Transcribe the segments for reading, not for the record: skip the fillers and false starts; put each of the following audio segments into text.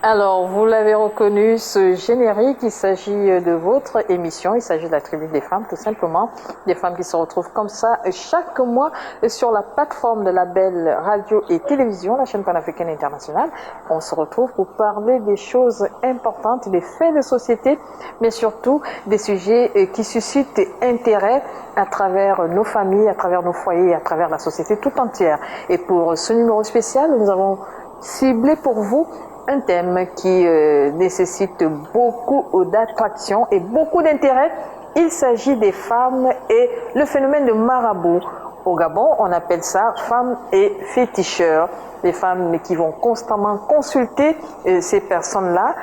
Alors, vous l'avez reconnu, ce générique, il s'agit de votre émission, il s'agit de la Tribune des femmes, tout simplement. Des femmes qui se retrouvent comme ça chaque mois sur la plateforme de la belle radio et télévision, la chaîne panafricaine internationale. On se retrouve pour parler des choses importantes, des faits de société, mais surtout des sujets qui suscitent intérêt à travers nos familles, à travers nos foyers, à travers la société tout entière. Et pour ce numéro spécial, nous avons ciblé pour vous un thème qui nécessite beaucoup d'attraction et beaucoup d'intérêt. Il s'agit des femmes et le phénomène de marabout. Au Gabon, on appelle ça femmes et féticheurs. Les femmes qui vont constamment consulter ces personnes-là.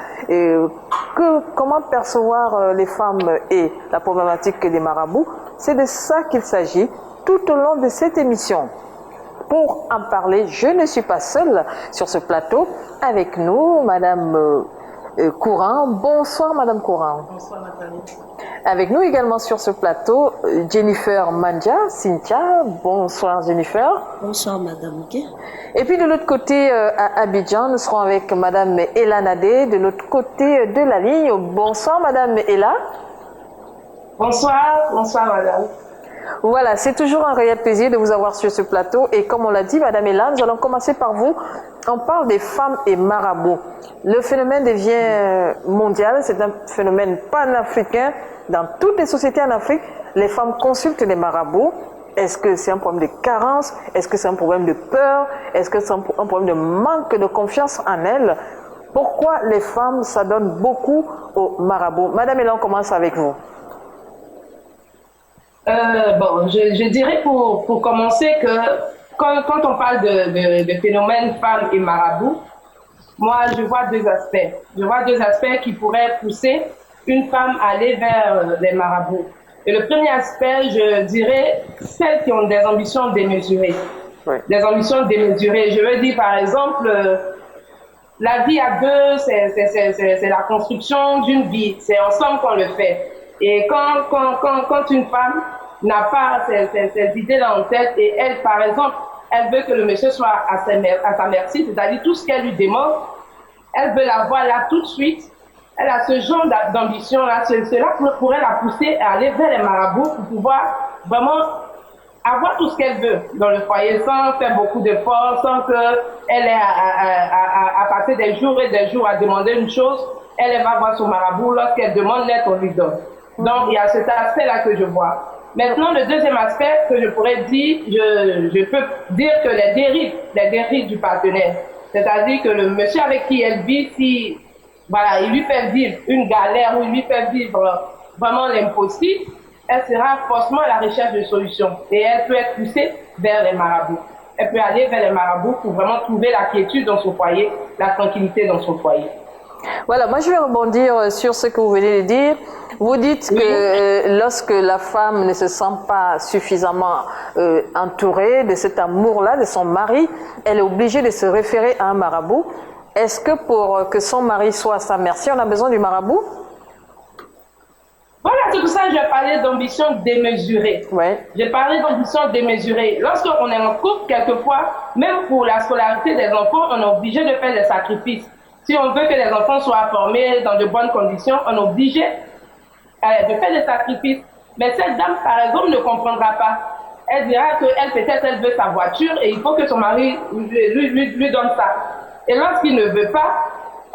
Comment percevoir les femmes et la problématique des marabouts? C'est de ça qu'il s'agit tout au long de cette émission. Pour en parler, je ne suis pas seule sur ce plateau. Avec nous, Madame Courant. Bonsoir, Madame Courant. Bonsoir, Nathalie. Avec nous également sur ce plateau, Jennifer Mandia, Cynthia. Bonsoir, Jennifer. Bonsoir, Madame Gué. Et puis de l'autre côté, à Abidjan, nous serons avec Madame Ella Nadé, de l'autre côté de la ligne. Bonsoir, Madame Ella. Bonsoir, Madame. Voilà, c'est toujours un réel plaisir de vous avoir sur ce plateau. Et comme on l'a dit, Madame Ella, nous allons commencer par vous. On parle des femmes et marabouts. Le phénomène devient mondial, c'est un phénomène panafricain. Dans toutes les sociétés en Afrique, les femmes consultent les marabouts. Est-ce que c'est un problème de carence? Est-ce que c'est un problème de peur? Est-ce que c'est un problème de manque de confiance en elles? Pourquoi les femmes s'adonnent beaucoup aux marabouts? Madame Ella, on commence avec vous. Je dirais pour commencer que quand on parle de phénomène femmes et marabout, moi je vois deux aspects. Je vois deux aspects qui pourraient pousser une femme à aller vers les marabouts. Et le premier aspect, je dirais, celles qui ont des ambitions démesurées. Oui. Des ambitions démesurées. Je veux dire par exemple, la vie à deux, c'est la construction d'une vie. C'est ensemble qu'on le fait. Et quand une femme n'a pas ces idées-là en tête et elle, par exemple, elle veut que le monsieur soit à sa merci, c'est-à-dire tout ce qu'elle lui demande, elle veut l'avoir là tout de suite. Elle a ce genre d'ambition-là. Cela pourrait la pousser à aller vers les marabouts pour pouvoir vraiment avoir tout ce qu'elle veut dans le foyer sans faire beaucoup d'efforts, sans qu'elle ait à passer des jours et des jours à demander une chose. Elle va voir son marabout, lorsqu'elle demande l'aide, on lui donne. Donc, il y a cet aspect-là que je vois. Maintenant, le deuxième aspect que je pourrais dire, je peux dire que les dérives du partenaire. C'est-à-dire que le monsieur avec qui elle vit, si voilà, il lui fait vivre une galère ou il lui fait vivre vraiment l'impossible, elle sera forcément à la recherche de solutions. Et elle peut être poussée vers les marabouts. Elle peut aller vers les marabouts pour vraiment trouver la quiétude dans son foyer, la tranquillité dans son foyer. Voilà, moi je vais rebondir sur ce que vous venez de dire. Vous dites que lorsque la femme ne se sent pas suffisamment entourée de cet amour-là, de son mari, elle est obligée de se référer à un marabout. Est-ce que pour que son mari soit à sa merci, on a besoin du marabout? Voilà, c'est pour ça que j'ai parlé d'ambition démesurée. Ouais. J'ai parlé d'ambition démesurée. Lorsqu'on est en couple, quelquefois, même pour la scolarité des enfants, on est obligé de faire des sacrifices. Si on veut que les enfants soient formés dans de bonnes conditions, on est obligé de faire des sacrifices. Mais cette dame, par exemple, ne comprendra pas. Elle dira qu'elle, peut-être, elle veut sa voiture et il faut que son mari lui donne ça. Et lorsqu'il ne veut pas,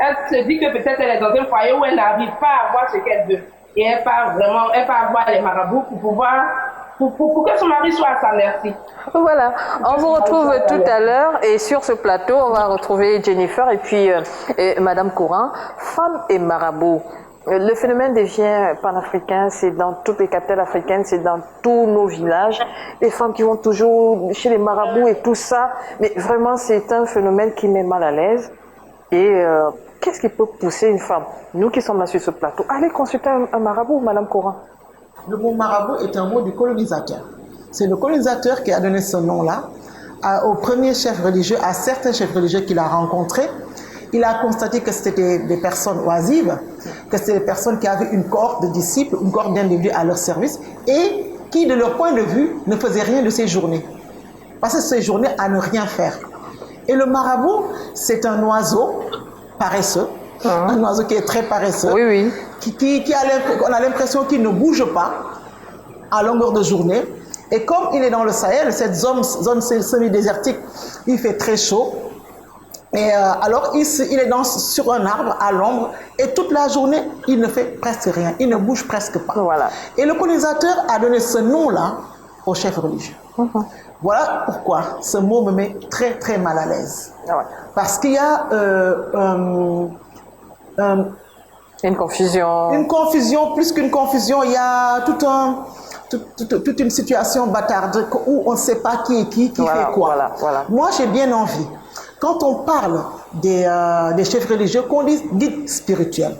elle se dit que peut-être elle est dans un foyer où elle n'arrive pas à avoir ce qu'elle veut. Et elle part voir les marabouts pour que son mari soit à sa merci. Voilà, on vous retrouve tout à l'heure et sur ce plateau, on va retrouver Jennifer et puis Madame Courant. Femmes et marabouts. Le phénomène devient panafricain, c'est dans toutes les capitales africaines, c'est dans tous nos villages. Les femmes qui vont toujours chez les marabouts et tout ça. Mais vraiment, c'est un phénomène qui met mal à l'aise. Et qu'est-ce qui peut pousser une femme, nous qui sommes là sur ce plateau, allez consulter un marabout, Madame Courant? Le mot marabout est un mot du colonisateur. C'est le colonisateur qui a donné ce nom-là au premier chef religieux, à certains chefs religieux qu'il a rencontrés. Il a constaté que c'était des personnes oisives, que c'était des personnes qui avaient une cohorte de disciples, une cohorte d'individus à leur service et qui, de leur point de vue, ne faisaient rien de ces journées. Passaient ces journées à ne rien faire. Et le marabout, c'est un oiseau paresseux, un oiseau qui est très paresseux, Oui, oui. on a l'impression qu'il ne bouge pas à longueur de journée. Et comme il est dans le Sahel, cette zone semi-désertique, il fait très chaud. Et alors, il est sur un arbre à l'ombre et toute la journée, il ne fait presque rien. Il ne bouge presque pas. Voilà. Et le colonisateur a donné ce nom-là au chef religieux. Voilà pourquoi ce mot me met très, très mal à l'aise. Ah ouais. Parce qu'il y a Une confusion. une confusion, plus qu'une confusion, il y a toute une situation bâtarde où on ne sait pas qui est qui fait quoi. Voilà. Moi, j'ai bien envie, quand on parle des chefs religieux, qu'on dise guide spirituel,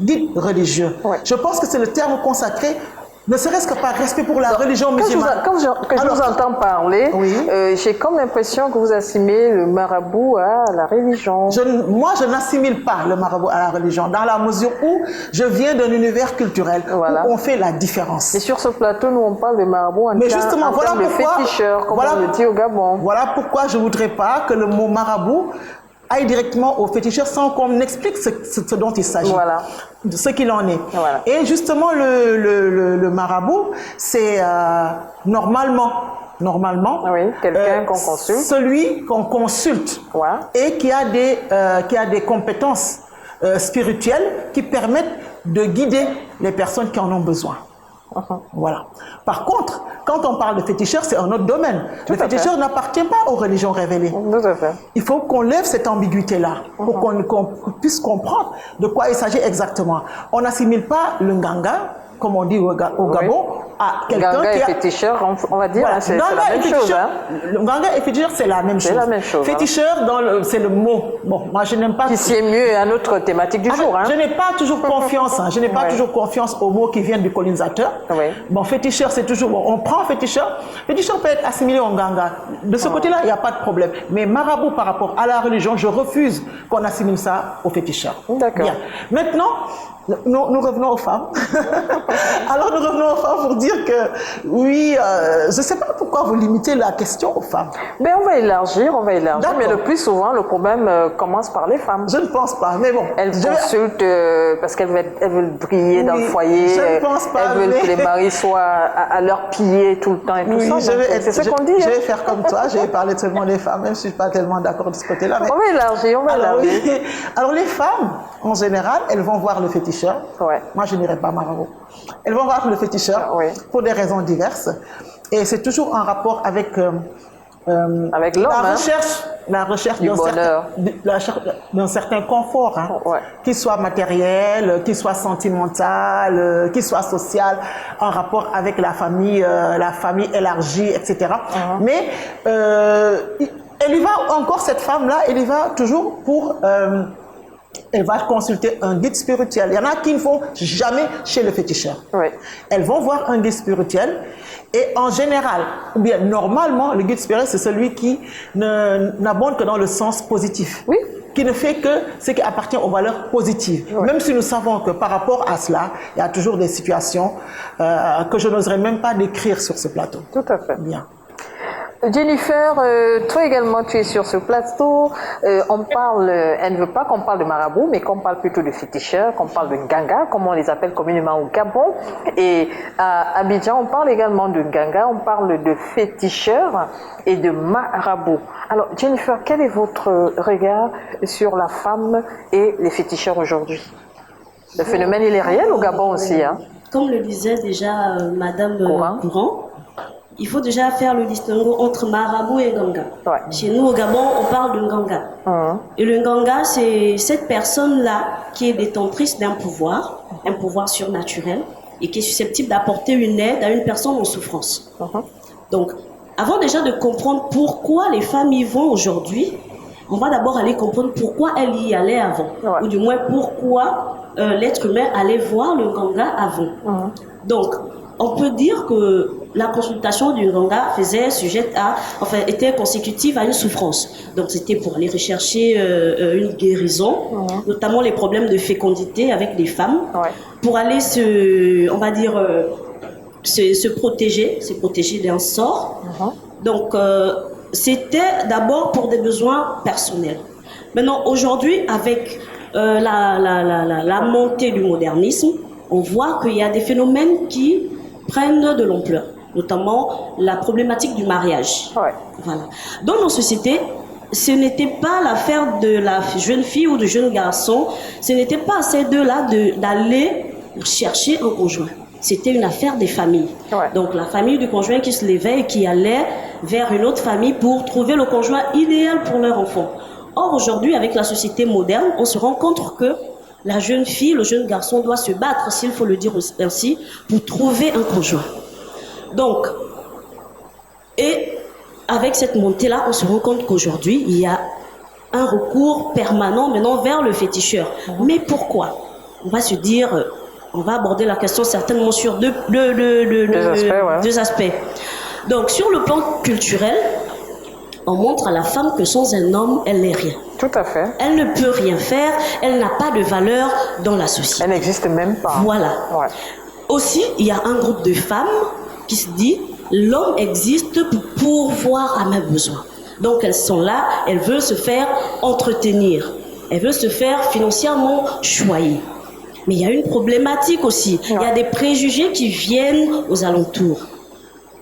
guide religieux. Ouais. Je pense que c'est le terme consacré, ne serait-ce que par respect pour la religion musulmane. Quand je vous entends parler, Oui. j'ai comme l'impression que vous assimilez le marabout à la religion. Moi, je n'assimile pas le marabout à la religion, dans la mesure où je viens d'un univers culturel Voilà. où on fait la différence. Et sur ce plateau, nous on parle de marabout en termes de féticheur, comme on le dit au Gabon. Voilà pourquoi je ne voudrais pas que le mot marabout aille directement au féticheur sans qu'on explique ce dont il s'agit, Voilà. de ce qu'il en est. Voilà. Et justement, le marabout, c'est normalement, Oui, quelqu'un qu'on consulte. celui qu'on consulte Ouais. et qui a des compétences spirituelles qui permettent de guider les personnes qui en ont besoin. Voilà. Par contre, quand on parle de féticheur, c'est un autre domaine. Le féticheur n'appartient pas aux religions révélées. Tout à fait. Il faut qu'on lève cette ambiguïté-là pour qu'on puisse comprendre de quoi il s'agit exactement. On n'assimile pas le nganga, comme on dit au Gabon, à quelqu'un Ganga qui et a... féticheur, on va dire, Voilà. c'est la même chose. Hein. Le nganga et féticheur, c'est la même chose. C'est la même chose. Féticheur, c'est le mot. Bon, moi, je n'aime pas... Qui sied mieux à notre thématique du jour. Hein. Je n'ai pas toujours confiance. Je n'ai pas toujours confiance aux mots qui viennent du colonisateur. Oui. Bon, féticheur, c'est toujours... Bon, on prend féticheur. Féticheur peut être assimilé au nganga. De ce côté-là, il n'y a pas de problème. Mais marabout, par rapport à la religion, je refuse qu'on assimile ça au féticheur. D'accord. Bien. Maintenant, nous revenons aux femmes. Alors, nous revenons aux femmes pour dire que, oui, je ne sais pas pourquoi vous limitez la question aux femmes. Mais on va élargir. Mais le plus souvent, le problème commence par les femmes. Je ne pense pas, mais bon. Elles consultent parce qu'elles veulent briller dans le foyer. Je ne pense pas. Elles veulent que les maris soient à leurs pieds tout le temps et tout ça. C'est ce qu'on dit. Je vais faire comme toi, je vais parler seulement des femmes, même si je ne suis pas tellement d'accord de ce côté-là. On va élargir, oui. Alors, les femmes, en général, elles vont voir le féticheur. Ouais. Moi, je n'irai pas marabout. Elles vont voir le féticheur pour des raisons diverses. Et c'est toujours en rapport avec l'homme, la recherche du bonheur, d'un certain confort, qu'il soit matériel, qu'il soit sentimental, qu'il soit social, en rapport avec la famille élargie, etc. Mais elle y va encore, cette femme-là, elle y va toujours pour... elle va consulter un guide spirituel. Il y en a qui ne vont jamais chez le féticheur. Oui. Elles vont voir un guide spirituel et en général, ou bien normalement, le guide spirituel, c'est celui qui n'abonde que dans le sens positif. Oui. Qui ne fait que ce qui appartient aux valeurs positives. Oui. Même si nous savons que par rapport à cela, il y a toujours des situations que je n'oserais même pas décrire sur ce plateau. Tout à fait. Bien. Jennifer, toi également tu es sur ce plateau, on parle, elle ne veut pas qu'on parle de marabout, mais qu'on parle plutôt de féticheurs, qu'on parle de nganga, comme on les appelle communément au Gabon, et à Abidjan on parle également de nganga, on parle de féticheurs et de marabout. Alors Jennifer, quel est votre regard sur la femme et les féticheurs aujourd'hui? Le phénomène il est réel au Gabon aussi, hein? Comme le disait déjà Madame Courant, il faut déjà faire le distinguo entre marabout et nganga. Ouais. Chez nous, au Gabon, on parle de nganga. Et le nganga, c'est cette personne-là qui est détentrice d'un pouvoir, un pouvoir surnaturel, et qui est susceptible d'apporter une aide à une personne en souffrance. Donc, avant déjà de comprendre pourquoi les femmes y vont aujourd'hui, on va d'abord aller comprendre pourquoi elles y allaient avant. Ou du moins, pourquoi l'être humain allait voir le nganga avant. Donc, on peut dire que la consultation du nganga était consécutive à une souffrance. Donc c'était pour aller rechercher une guérison, notamment les problèmes de fécondité avec les femmes, pour aller se protéger d'un sort. Donc c'était d'abord pour des besoins personnels. Maintenant aujourd'hui, avec la montée du modernisme, on voit qu'il y a des phénomènes qui prennent de l'ampleur, notamment la problématique du mariage. Ouais. Voilà. Dans nos sociétés, ce n'était pas l'affaire de la jeune fille ou du jeune garçon, ce n'était pas à ces deux-là d'aller chercher un conjoint. C'était une affaire des familles. Ouais. Donc la famille du conjoint qui se levait et qui allait vers une autre famille pour trouver le conjoint idéal pour leur enfant. Or aujourd'hui, avec la société moderne, on se rend compte que la jeune fille, le jeune garçon doit se battre, s'il faut le dire ainsi, pour trouver un conjoint. Donc, et avec cette montée-là, on se rend compte qu'aujourd'hui, il y a un recours permanent maintenant vers le féticheur. Mais pourquoi? On va se dire, on va aborder la question certainement sur deux aspects. Donc, sur le plan culturel, on montre à la femme que sans un homme, elle n'est rien. Tout à fait. Elle ne peut rien faire, elle n'a pas de valeur dans la société. Elle n'existe même pas. Voilà. Ouais. Aussi, il y a un groupe de femmes qui se dit, l'homme existe pour pourvoir à mes besoins. Donc elles sont là, elles veulent se faire entretenir, elles veulent se faire financièrement choyer. Mais il y a une problématique aussi, il y a des préjugés qui viennent aux alentours.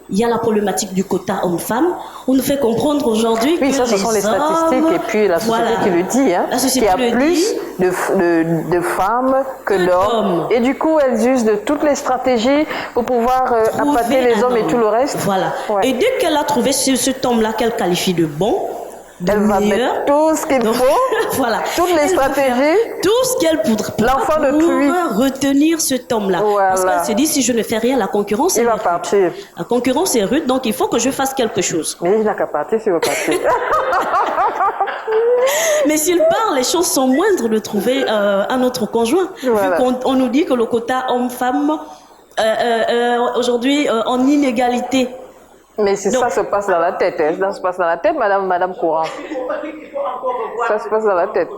Il y a la problématique du quota homme-femme. On nous fait comprendre aujourd'hui que ça, ce sont les statistiques et puis la société qui le dit. Hein, qu'il y a plus de femmes que d'hommes. Et du coup, elles usent de toutes les stratégies pour pouvoir appâter les hommes et tout le reste. Voilà. Ouais. Et dès qu'elle a trouvé cet homme-là qu'elle qualifie de bon, elle va mettre tout ce qu'il faut, voilà. Toutes les stratégies, tout ce qu'elle pourra l'enfant de pluie retenir ce homme-là. Voilà. Parce qu'elle se dit, si je ne fais rien, la concurrence est rude. Partir. La concurrence est rude, donc il faut que je fasse quelque chose. Mais il n'a qu'à partir s'il veut partir. Mais s'il part, les chances sont moindres de trouver un autre conjoint. Voilà. Vu qu'on nous dit que le quota homme-femme, aujourd'hui, en inégalité. Mais c'est ça se passe dans la tête. Ça se passe dans la tête, Madame Courant. Ça se passe dans la tête.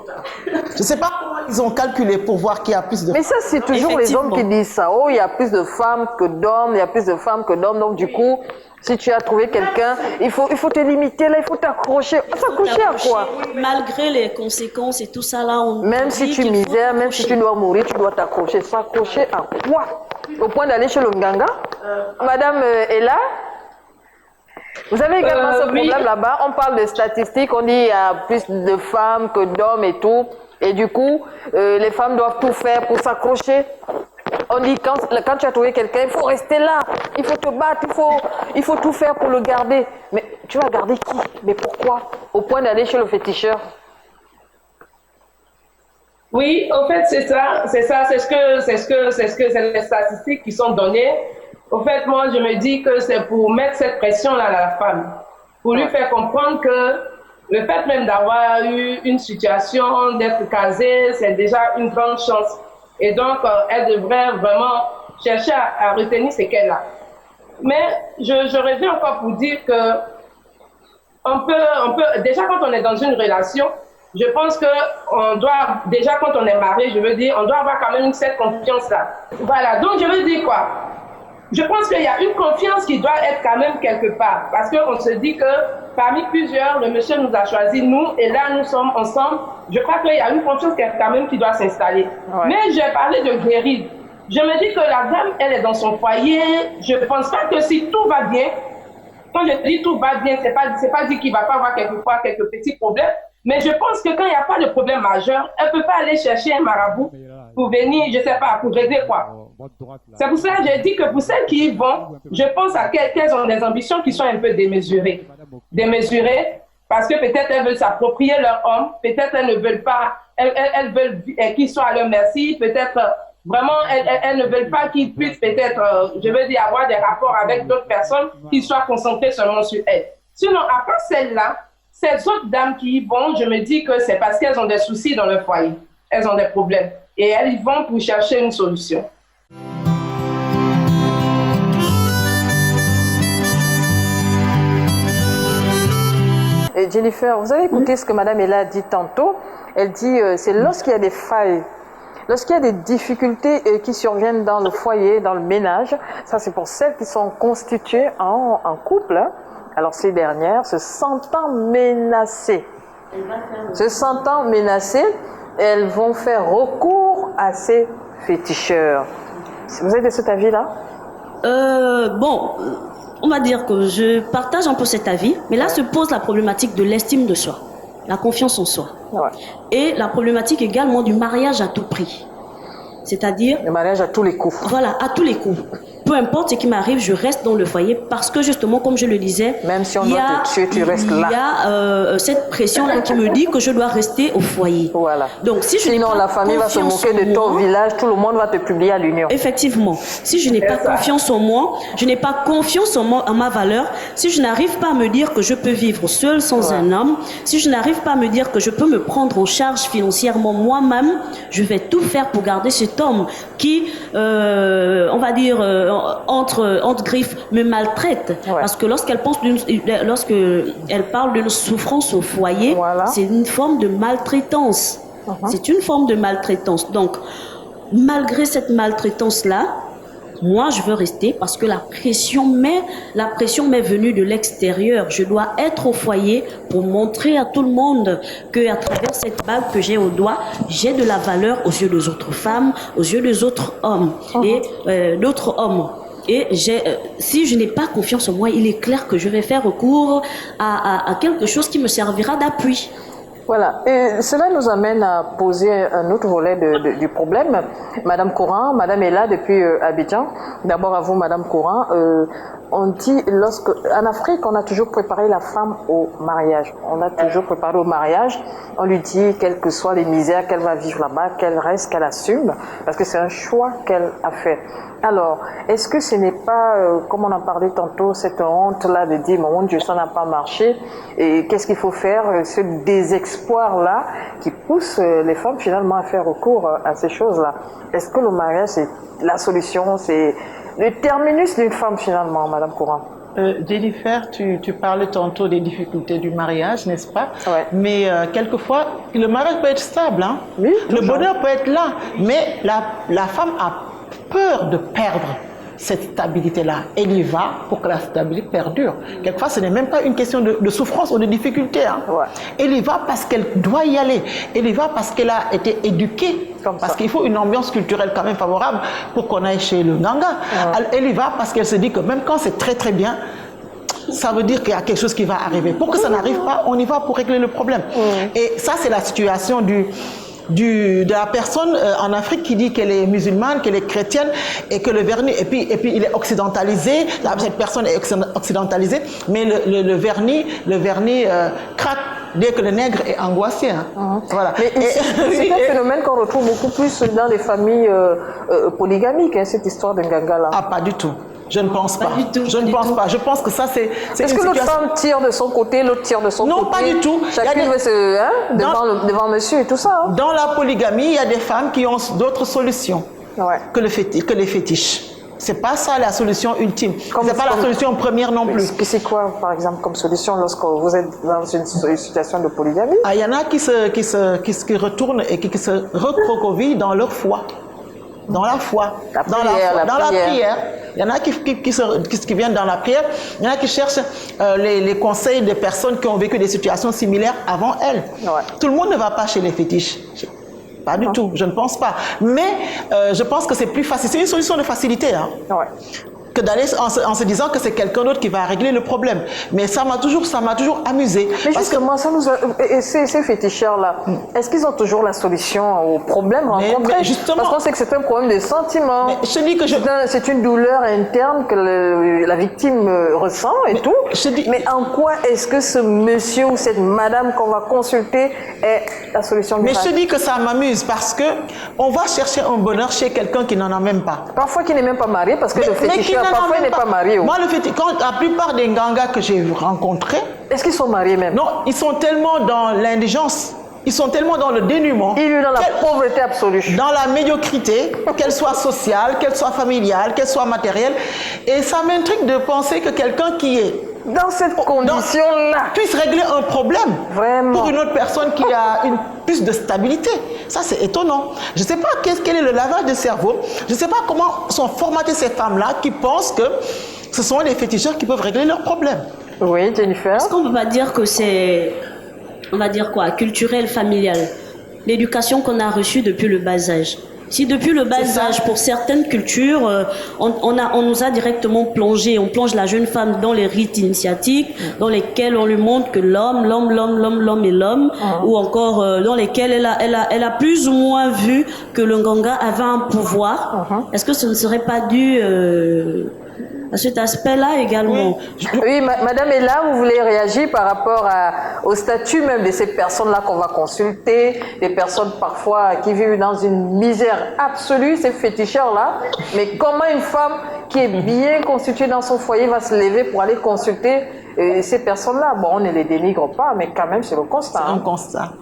Je ne sais pas comment ils ont calculé pour voir qu'il y a plus de... Mais ça, c'est toujours les hommes qui disent ça. Oh, il y a plus de femmes que d'hommes, il y a plus de femmes que d'hommes. Donc, du coup, si tu as trouvé quelqu'un, il faut te limiter, là, il faut t'accrocher. S'accrocher à quoi? Malgré les conséquences et tout ça, là, même si tu misères, même si tu dois mourir, tu dois t'accrocher. S'accrocher à quoi? Au point d'aller chez le Nganga? Madame Ella? Vous avez également ce problème là-bas, on parle de statistiques, on dit qu'il y a plus de femmes que d'hommes et tout, et du coup, les femmes doivent tout faire pour s'accrocher. On dit quand tu as trouvé quelqu'un, il faut rester là, il faut te battre, il faut tout faire pour le garder. Mais tu vas garder qui? Mais pourquoi? Au point d'aller chez le féticheur? Oui, en fait, c'est les statistiques qui sont données. Au fait, moi, je me dis que c'est pour mettre cette pression-là à la femme, pour lui faire comprendre que le fait même d'avoir eu une situation, d'être casée, c'est déjà une grande chance. Et donc, elle devrait vraiment chercher à retenir ce qu'elle a. Mais je reviens encore pour dire que on peut, déjà quand on est dans une relation, je pense que on doit, déjà quand on est marié, je veux dire, on doit avoir quand même cette confiance-là. Voilà, donc je veux dire quoi? Je pense qu'il y a une confiance qui doit être quand même quelque part, parce qu'on se dit que parmi plusieurs, le monsieur nous a choisi, nous, et là nous sommes ensemble. Je crois qu'il y a une confiance quand même qui doit s'installer. Ouais. Mais j'ai parlé de guérir. Je me dis que la dame, elle est dans son foyer. Je ne pense pas que si tout va bien, quand je dis tout va bien, c'est pas dit qu'il ne va pas avoir quelquefois quelques petits problèmes, mais je pense que quand il n'y a pas de problème majeur, elle ne peut pas aller chercher un marabout pour venir, je ne sais pas, pour régler quoi. C'est pour cela que j'ai dit que pour celles qui y vont, je pense à qu'elles ont des ambitions qui sont un peu démesurées. Démesurées parce que peut-être elles veulent s'approprier leur homme, peut-être elles ne veulent pas, elles veulent qu'ils soient à leur merci, peut-être vraiment elles ne veulent pas qu'ils puissent peut-être, je veux dire, avoir des rapports avec d'autres personnes qui soient concentrées seulement sur elles. Sinon, à part celles-là, ces autres dames qui y vont, je me dis que c'est parce qu'elles ont des soucis dans leur foyer, elles ont des problèmes et elles y vont pour chercher une solution. Et Jennifer, vous avez écouté ce que Madame Ella a dit tantôt. Elle dit c'est lorsqu'il y a des failles, lorsqu'il y a des difficultés qui surviennent dans le foyer, dans le ménage, ça c'est pour celles qui sont constituées en couple, hein. Alors ces dernières se sentant menacées, elles vont faire recours à ces féticheurs. Vous êtes de cet avis-là? Bon, on va dire que je partage un peu cet avis, mais là se pose la problématique de l'estime de soi, la confiance en soi, et la problématique également du mariage à tout prix. C'est-à-dire... Le mariage à tous les coups. Voilà, à tous les coups. Peu importe ce qui m'arrive, je reste dans le foyer parce que justement, comme je le disais, même si on doit te tuer, tu restes là. Il y a cette pression-là qui me dit que je dois rester au foyer. Voilà. Donc, si je sinon, la famille va se moquer de ton village, tout le monde va te publier à l'union. Effectivement. Si je n'ai pas confiance en moi, je n'ai pas confiance en ma valeur, si je n'arrive pas à me dire que je peux vivre seule sans un homme, si je n'arrive pas à me dire que je peux me prendre en charge financièrement moi-même, je vais tout faire pour garder cet homme qui, on va dire, entre griffes, me maltraite. Parce que lorsqu'elle parle d'une souffrance au foyer, c'est une forme de maltraitance. C'est une forme de maltraitance. Donc, malgré cette maltraitance-là, moi, je veux rester parce que la pression m'est venue de l'extérieur. Je dois être au foyer pour montrer à tout le monde qu'à travers cette bague que j'ai au doigt, j'ai de la valeur aux yeux des autres femmes, aux yeux des autres hommes et d'autres hommes. Et si je n'ai pas confiance en moi, il est clair que je vais faire recours à quelque chose qui me servira d'appui. Voilà, et cela nous amène à poser un autre volet du problème. Madame Courant, Madame est là depuis Abidjan. D'abord à vous, Madame Courant. On dit, en Afrique, on a toujours préparé la femme au mariage. On a toujours préparé au mariage. On lui dit, quelles que soient les misères qu'elle va vivre là-bas, qu'elle reste, qu'elle assume, parce que c'est un choix qu'elle a fait. Alors, est-ce que ce n'est pas, comme on en parlait tantôt, cette honte-là de dire, mon Dieu, ça n'a pas marché, et qu'est-ce qu'il faut faire, ce désespoir-là qui pousse les femmes finalement à faire recours à ces choses-là? Est-ce que le mariage, c'est la solution, c'est le terminus d'une femme finalement, Madame Courant? Jennifer, tu parlais tantôt des difficultés du mariage, n'est-ce pas? Mais quelquefois, le mariage peut être stable, hein? Oui, le bonheur peut être là, mais la femme a peur de perdre cette stabilité-là. Elle y va pour que la stabilité perdure. Quelquefois, ce n'est même pas une question de souffrance ou de difficulté. Hein. Elle y va parce qu'elle doit y aller. Elle y va parce qu'elle a été éduquée. Parce qu'il faut une ambiance culturelle quand même favorable pour qu'on aille chez le Nganga. Elle y va parce qu'elle se dit que même quand c'est très très bien, ça veut dire qu'il y a quelque chose qui va arriver. Pour que ça n'arrive pas, on y va pour régler le problème. Et ça, c'est la situation de la personne en Afrique qui dit qu'elle est musulmane, qu'elle est chrétienne et que le vernis, et puis il est occidentalisé, cette personne est occidentalisée, mais le vernis craque dès que le nègre est angoissé. Hein. Voilà. C'est un phénomène qu'on retrouve beaucoup plus dans les familles polygamiques, hein, cette histoire de Nganga-là. Ah, pas du tout. Je ne pense pas. Je ne pense pas. Je pense que ça, c'est est-ce que l'autre femme tire de son côté, l'autre tire de son côté? Non, pas du tout. Chacune veut se... devant monsieur et tout ça. Hein? Dans la polygamie, il y a des femmes qui ont d'autres solutions que les fétiches. C'est pas ça la solution ultime. C'est pas la solution première non plus. C'est quoi, par exemple, comme solution lorsque vous êtes dans une situation de polygamie? Il y en a qui retournent et qui se recroquevillent dans leur foi. Dans la foi, dans la prière. Il y en a qui viennent dans la prière. Il y en a qui cherchent les conseils des personnes qui ont vécu des situations similaires avant elles. Tout le monde ne va pas chez les fétiches. Pas du tout, je ne pense pas. Mais je pense que c'est plus facile. C'est une solution de facilité. Hein, que d'aller en se disant que c'est quelqu'un d'autre qui va régler le problème. Mais ça m'a toujours amusé. Mais justement, ces féticheurs-là, est-ce qu'ils ont toujours la solution au problème rencontré? Parce qu'on sait que c'est un problème de sentiment. Mais je dis que c'est une douleur interne que la victime ressent et tout. Mais en quoi est-ce que ce monsieur ou cette madame qu'on va consulter est la solution miracle? Mais je dis que ça m'amuse parce que on va chercher un bonheur chez quelqu'un qui n'en a même pas. Parfois qui n'est même pas marié parce que le féticheur parfois il n'est pas marié. Moi, la plupart des Ngangas que j'ai rencontrés... Est-ce qu'ils sont mariés même? Non, ils sont tellement dans l'indigence, ils sont tellement dans le dénuement. Ils vivent dans la pauvreté absolue. Dans la médiocrité, qu'elle soit sociale, qu'elle soit familiale, qu'elle soit matérielle. Et ça m'intrigue de penser que quelqu'un qui est dans cette condition-là puisse régler un problème pour une autre personne qui a plus de stabilité. Ça, c'est étonnant. Je ne sais pas quel est le lavage de cerveau. Je ne sais pas comment sont formatées ces femmes-là qui pensent que ce sont les féticheurs qui peuvent régler leurs problèmes. Oui, Jennifer. Est-ce qu'on ne peut pas dire que c'est, on va dire quoi, culturel, familial? l'éducation qu'on a reçue depuis le bas âge. Si depuis le bas âge, pour certaines cultures, on nous a directement plongé, on plonge la jeune femme dans les rites initiatiques, dans lesquels on lui montre que l'homme est l'homme, ou encore dans lesquels elle a plus ou moins vu que le Nganga avait un pouvoir. Est-ce que ce ne serait pas dû à cet aspect-là également? Oui, Madame Ella, vous voulez réagir par rapport au statut même de ces personnes-là qu'on va consulter, des personnes parfois qui vivent dans une misère absolue, ces féticheurs-là. Mais comment une femme qui est bien constituée dans son foyer va se lever pour aller consulter ces personnes-là? Bon, on ne les dénigre pas, mais quand même, c'est le constat. C'est un constat.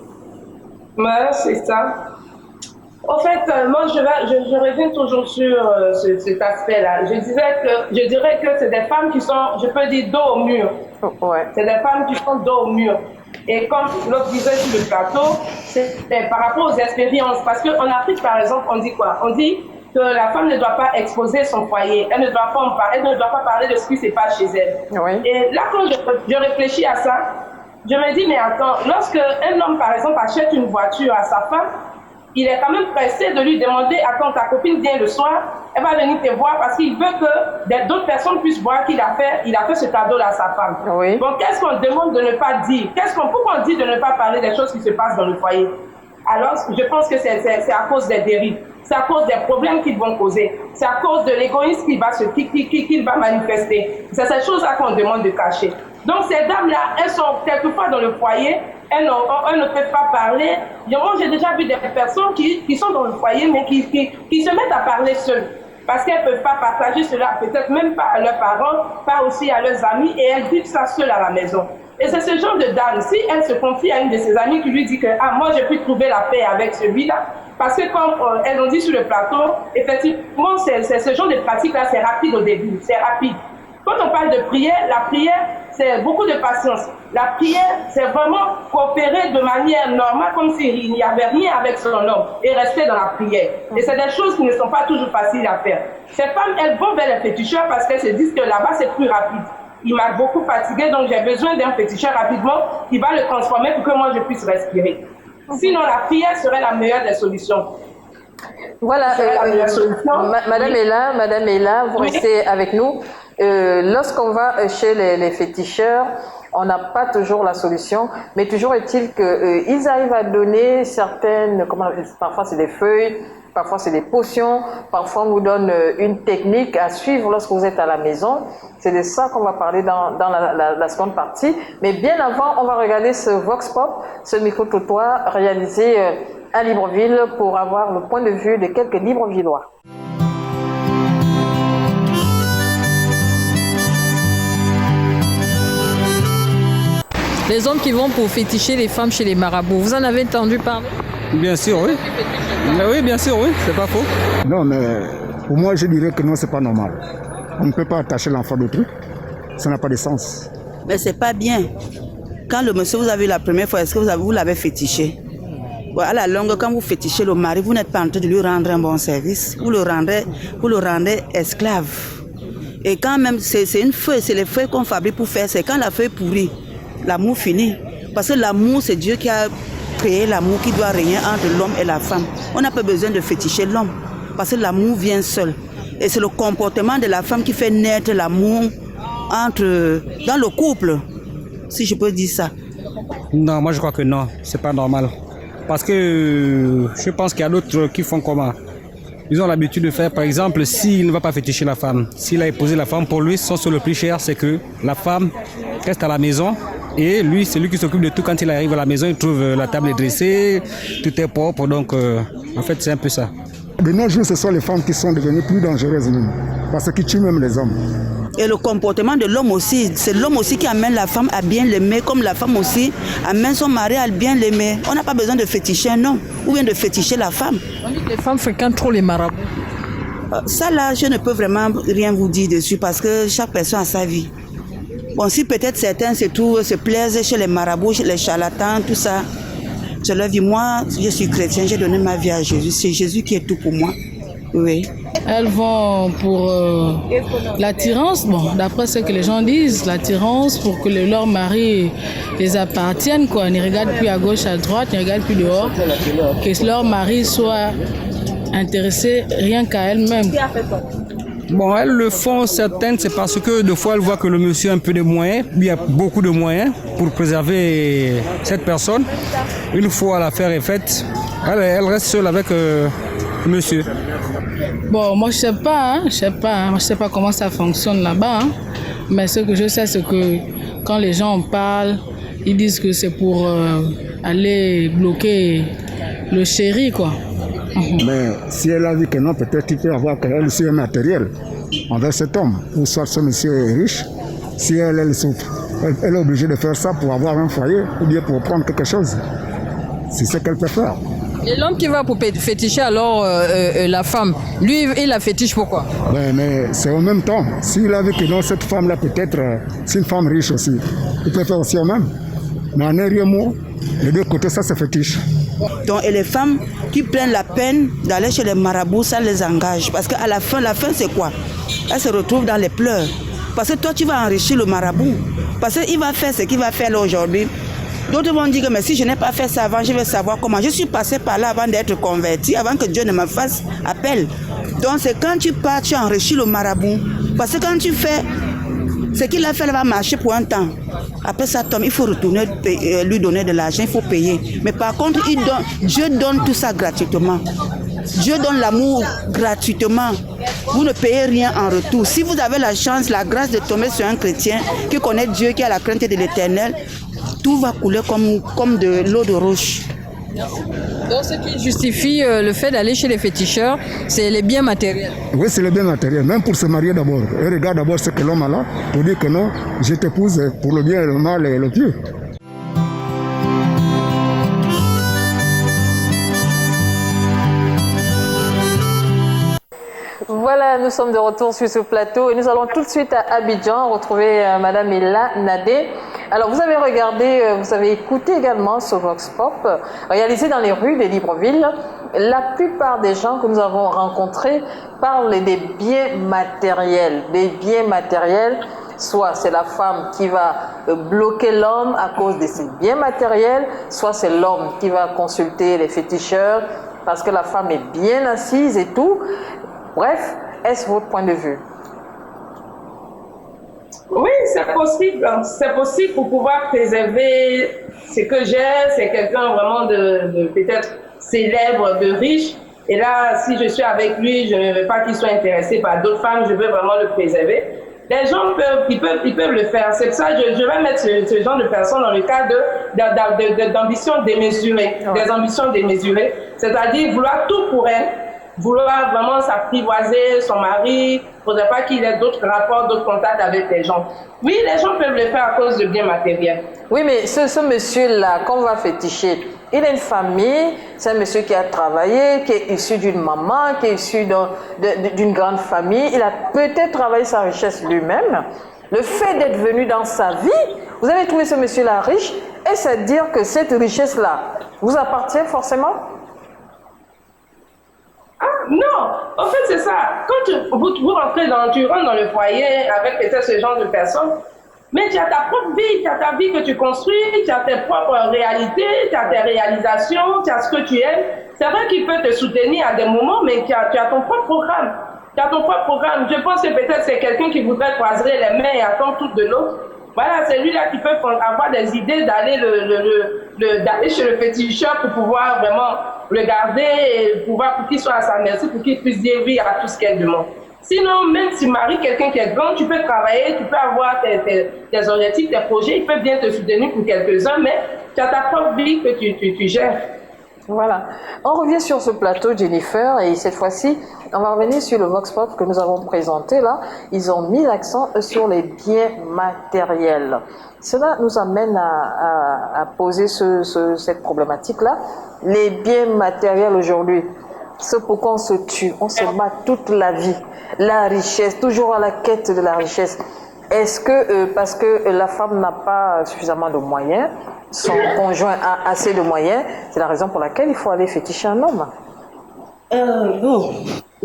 Ouais, c'est ça. En fait, moi, je reviens toujours sur cet aspect-là. Je dirais que c'est des femmes qui sont, je peux dire, dos au mur. Ouais. C'est des femmes qui sont dos au mur. Et comme l'autre disait sur le plateau, c'est par rapport aux expériences. Parce qu'en Afrique, par exemple, on dit quoi? On dit que la femme ne doit pas exposer son foyer. Elle ne doit pas parler de ce qui se passe chez elle. Oui. Et là, quand je réfléchis à ça, je me dis, mais attends, lorsque un homme, par exemple, achète une voiture à sa femme, il est quand même pressé de lui demander, attends, ta copine vient le soir, elle va venir te voir parce qu'il veut que d'autres personnes puissent voir qu'il a fait ce cadeau-là à sa femme. Oui. Donc, qu'est-ce qu'on demande de ne pas dire? Pourquoi on dit de ne pas parler des choses qui se passent dans le foyer? Alors, je pense que c'est à cause des dérives. C'est à cause des problèmes qu'ils vont causer. C'est à cause de l'égoïsme qu'il va manifester. C'est ces choses-là qu'on demande de cacher. Donc, ces dames-là, elles sont quelquefois dans le foyer, elles ne peuvent pas parler. Moi, j'ai déjà vu des personnes qui sont dans le foyer, mais qui se mettent à parler seules. Parce qu'elles ne peuvent pas partager cela, peut-être même pas à leurs parents, pas aussi à leurs amis, et elles vivent ça seules à la maison. Et c'est ce genre de dame, si elle se confie à une de ses amies qui lui dit que moi, j'ai pu trouver la paix avec celui-là, parce que comme elles l'ont dit sur le plateau, effectivement, c'est ce genre de pratique-là, c'est rapide au début, c'est rapide. Quand on parle de prière, la prière, c'est beaucoup de patience. La prière, c'est vraiment coopérer de manière normale, comme s'il n'y avait rien avec son homme, et rester dans la prière. Et c'est des choses qui ne sont pas toujours faciles à faire. Ces femmes, elles vont vers les féticheurs parce qu'elles se disent que là-bas, c'est plus rapide. Il m'a beaucoup fatigué, donc j'ai besoin d'un féticheur rapidement qui va le transformer pour que moi, je puisse respirer. Sinon, la prière serait la meilleure des solutions. Voilà, Madame Ella, vous restez avec nous. Lorsqu'on va chez les féticheurs, on n'a pas toujours la solution, mais toujours est-il qu'ils arrivent à donner certaines, parfois c'est des feuilles, parfois c'est des potions, parfois on vous donne une technique à suivre lorsque vous êtes à la maison. C'est de ça qu'on va parler dans la seconde partie. Mais bien avant, on va regarder ce Vox Pop, ce micro-trottoir réalisé à Libreville pour avoir le point de vue de quelques Librevillois. Les hommes qui vont pour féticher les femmes chez les marabouts, vous en avez entendu parler? Bien sûr, oui. Oui, bien sûr, oui, c'est pas faux. Non, mais pour moi, je dirais que non, c'est pas normal. On ne peut pas attacher l'enfant d'autrui. Ça n'a pas de sens. Mais c'est pas bien. Quand le monsieur vous a vu la première fois, est-ce que vous l'avez fétiché? Bon, à la longue, quand vous fétichez le mari, vous n'êtes pas en train de lui rendre un bon service. Vous le rendez esclave. Et quand même, c'est une feuille, c'est les feuilles qu'on fabrique pour faire. C'est quand la feuille pourrit, l'amour finit. Parce que l'amour, c'est Dieu qui a créé l'amour qui doit régner entre l'homme et la femme. On n'a pas besoin de féticher l'homme. Parce que l'amour vient seul. Et c'est le comportement de la femme qui fait naître l'amour dans le couple. Si je peux dire ça. Non, moi je crois que non, c'est pas normal. Parce que je pense qu'il y a d'autres qui font comment? Ils ont l'habitude de faire, par exemple, s'il ne va pas féticher la femme, s'il a épousé la femme, pour lui, son seul le plus cher, c'est que la femme reste à la maison et lui, c'est lui qui s'occupe de tout. Quand il arrive à la maison, il trouve la table dressée, tout est propre, donc en fait, c'est un peu ça. De nos jours, ce sont les femmes qui sont devenues plus dangereuses même, parce qu'ils tuent même les hommes. Et le comportement de l'homme aussi, c'est l'homme aussi qui amène la femme à bien l'aimer, comme la femme aussi amène son mari à bien l'aimer. On n'a pas besoin de féticher un homme, ou bien de féticher la femme. On dit que les femmes fréquentent trop les marabouts. Ça là, je ne peux vraiment rien vous dire dessus, parce que chaque personne a sa vie. Bon, si peut-être certains se plaisent chez les marabouts, chez les charlatans, tout ça, c'est leur vie. Moi, je suis chrétien, j'ai donné ma vie à Jésus. C'est Jésus qui est tout pour moi. Oui. Elles vont pour l'attirance, bon, d'après ce que les gens disent, l'attirance pour que leur mari les appartienne, quoi. Ne regarde plus à gauche, à droite, ne regarde plus dehors, que leur mari soit intéressé rien qu'à elle-même. Bon, elles le font, certaines, c'est parce que des fois elles voient que le monsieur a un peu de moyens, lui a beaucoup de moyens pour préserver cette personne. Une fois l'affaire est faite, elle reste seule avec le monsieur. Bon, moi je sais pas comment ça fonctionne là-bas, hein. Mais ce que je sais, c'est que quand les gens en parlent, ils disent que c'est pour aller bloquer le chéri, quoi. Mais si elle a dit que non, peut-être qu'il peut avoir qu'elle aussi un matériel envers cet homme. Ou soit ce monsieur est riche, si elle souffre, elle est obligée de faire ça pour avoir un foyer ou bien pour prendre quelque chose. C'est ce qu'elle peut faire. Et l'homme qui va pour féticher alors la femme, lui, il la fétiche pourquoi? Mais c'est au même temps. S'il a vu que non, cette femme-là peut-être, c'est une femme riche aussi, il peut faire aussi au même. Mais en un rien mot, les deux côtés, ça se fétiche. Donc, et les femmes qui prennent la peine d'aller chez les marabouts, ça les engage. Parce qu'à la fin c'est quoi? Elles se retrouvent dans les pleurs. Parce que toi, tu vas enrichir le marabout. Parce qu'il va faire ce qu'il va faire là aujourd'hui. D'autres vont dire que mais si je n'ai pas fait ça avant, je vais savoir comment. Je suis passé par là avant d'être converti, avant que Dieu ne me fasse appel. Donc c'est quand tu pars, tu enrichis le marabout. Parce que quand tu fais ce qu'il a fait, va marcher pour un temps. Après ça tombe, il faut retourner lui donner de l'argent, il faut payer. Mais par contre, Dieu donne tout ça gratuitement. Dieu donne l'amour gratuitement. Vous ne payez rien en retour. Si vous avez la chance, la grâce de tomber sur un chrétien qui connaît Dieu, qui a la crainte de l'Éternel, tout va couler comme de l'eau de roche. Donc ce qui justifie le fait d'aller chez les féticheurs, c'est les biens matériels. Oui, c'est les biens matériels, même pour se marier d'abord. Et regarde d'abord ce que l'homme a là, pour dire que non, je t'épouse pour le bien, le mal et le pieux. Voilà, nous sommes de retour sur ce plateau et nous allons tout de suite à Abidjan retrouver Madame Ella Nadé. Alors vous avez regardé, vous avez écouté également ce Vox Pop réalisé dans les rues de Libreville. La plupart des gens que nous avons rencontrés parlent des biens matériels. Des biens matériels, soit c'est la femme qui va bloquer l'homme à cause de ses biens matériels, soit c'est l'homme qui va consulter les féticheurs parce que la femme est bien assise et tout. Bref, est-ce votre point de vue? Oui, c'est possible. C'est possible pour pouvoir préserver ce que j'ai. C'est quelqu'un vraiment de peut-être célèbre, de riche. Et là, si je suis avec lui, je ne veux pas qu'il soit intéressé par d'autres femmes. Je veux vraiment le préserver. Les gens peuvent le faire. C'est ça, je vais mettre ce genre de personnes dans le cadre d'ambitions démesurées. Des ambitions démesurées. C'est-à-dire vouloir tout pour elle. Vouloir vraiment s'apprivoiser son mari, il ne faudrait pas qu'il ait d'autres rapports, d'autres contacts avec les gens. Oui, les gens peuvent le faire à cause de biens matériels. Oui, mais ce monsieur-là, qu'on va féticher, il a une famille, c'est un monsieur qui a travaillé, qui est issu d'une maman, qui est issu d'une grande famille. Il a peut-être travaillé sa richesse lui-même. Le fait d'être venu dans sa vie, vous avez trouvé ce monsieur-là riche, et c'est dire que cette richesse-là vous appartient forcément? Non, en fait c'est ça. Quand vous rentrez tu rentres dans le foyer avec peut-être ce genre de personnes, mais tu as ta propre vie, tu as ta vie que tu construis, tu as tes propres réalités, tu as tes réalisations, tu as ce que tu aimes. C'est vrai qu'il peut te soutenir à des moments, mais tu as ton propre programme. Tu as ton propre programme. Je pense que peut-être c'est quelqu'un qui voudrait croiser les mains et attendre tout de l'autre. Voilà, c'est lui-là qui peut avoir des idées d'aller d'aller chez le féticheur pour pouvoir vraiment le garder et pour qu'il soit à sa merci, pour qu'il puisse dire oui à tout ce qu'elle demande. Sinon, même si tu maries quelqu'un qui est grand, tu peux travailler, tu peux avoir tes objectifs, tes projets, il peut bien te soutenir pour quelques-uns, mais tu as ta propre vie que tu gères. Voilà. On revient sur ce plateau, Jennifer, et cette fois-ci, on va revenir sur le Vox Pop que nous avons présenté là. Ils ont mis l'accent sur les biens matériels. Cela nous amène à poser cette problématique-là. Les biens matériels aujourd'hui, c'est pourquoi on se tue, on se bat toute la vie. La richesse, toujours à la quête de la richesse. Est-ce que parce que la femme n'a pas suffisamment de moyens, son conjoint a assez de moyens, c'est la raison pour laquelle il faut aller féticher un homme? Bon,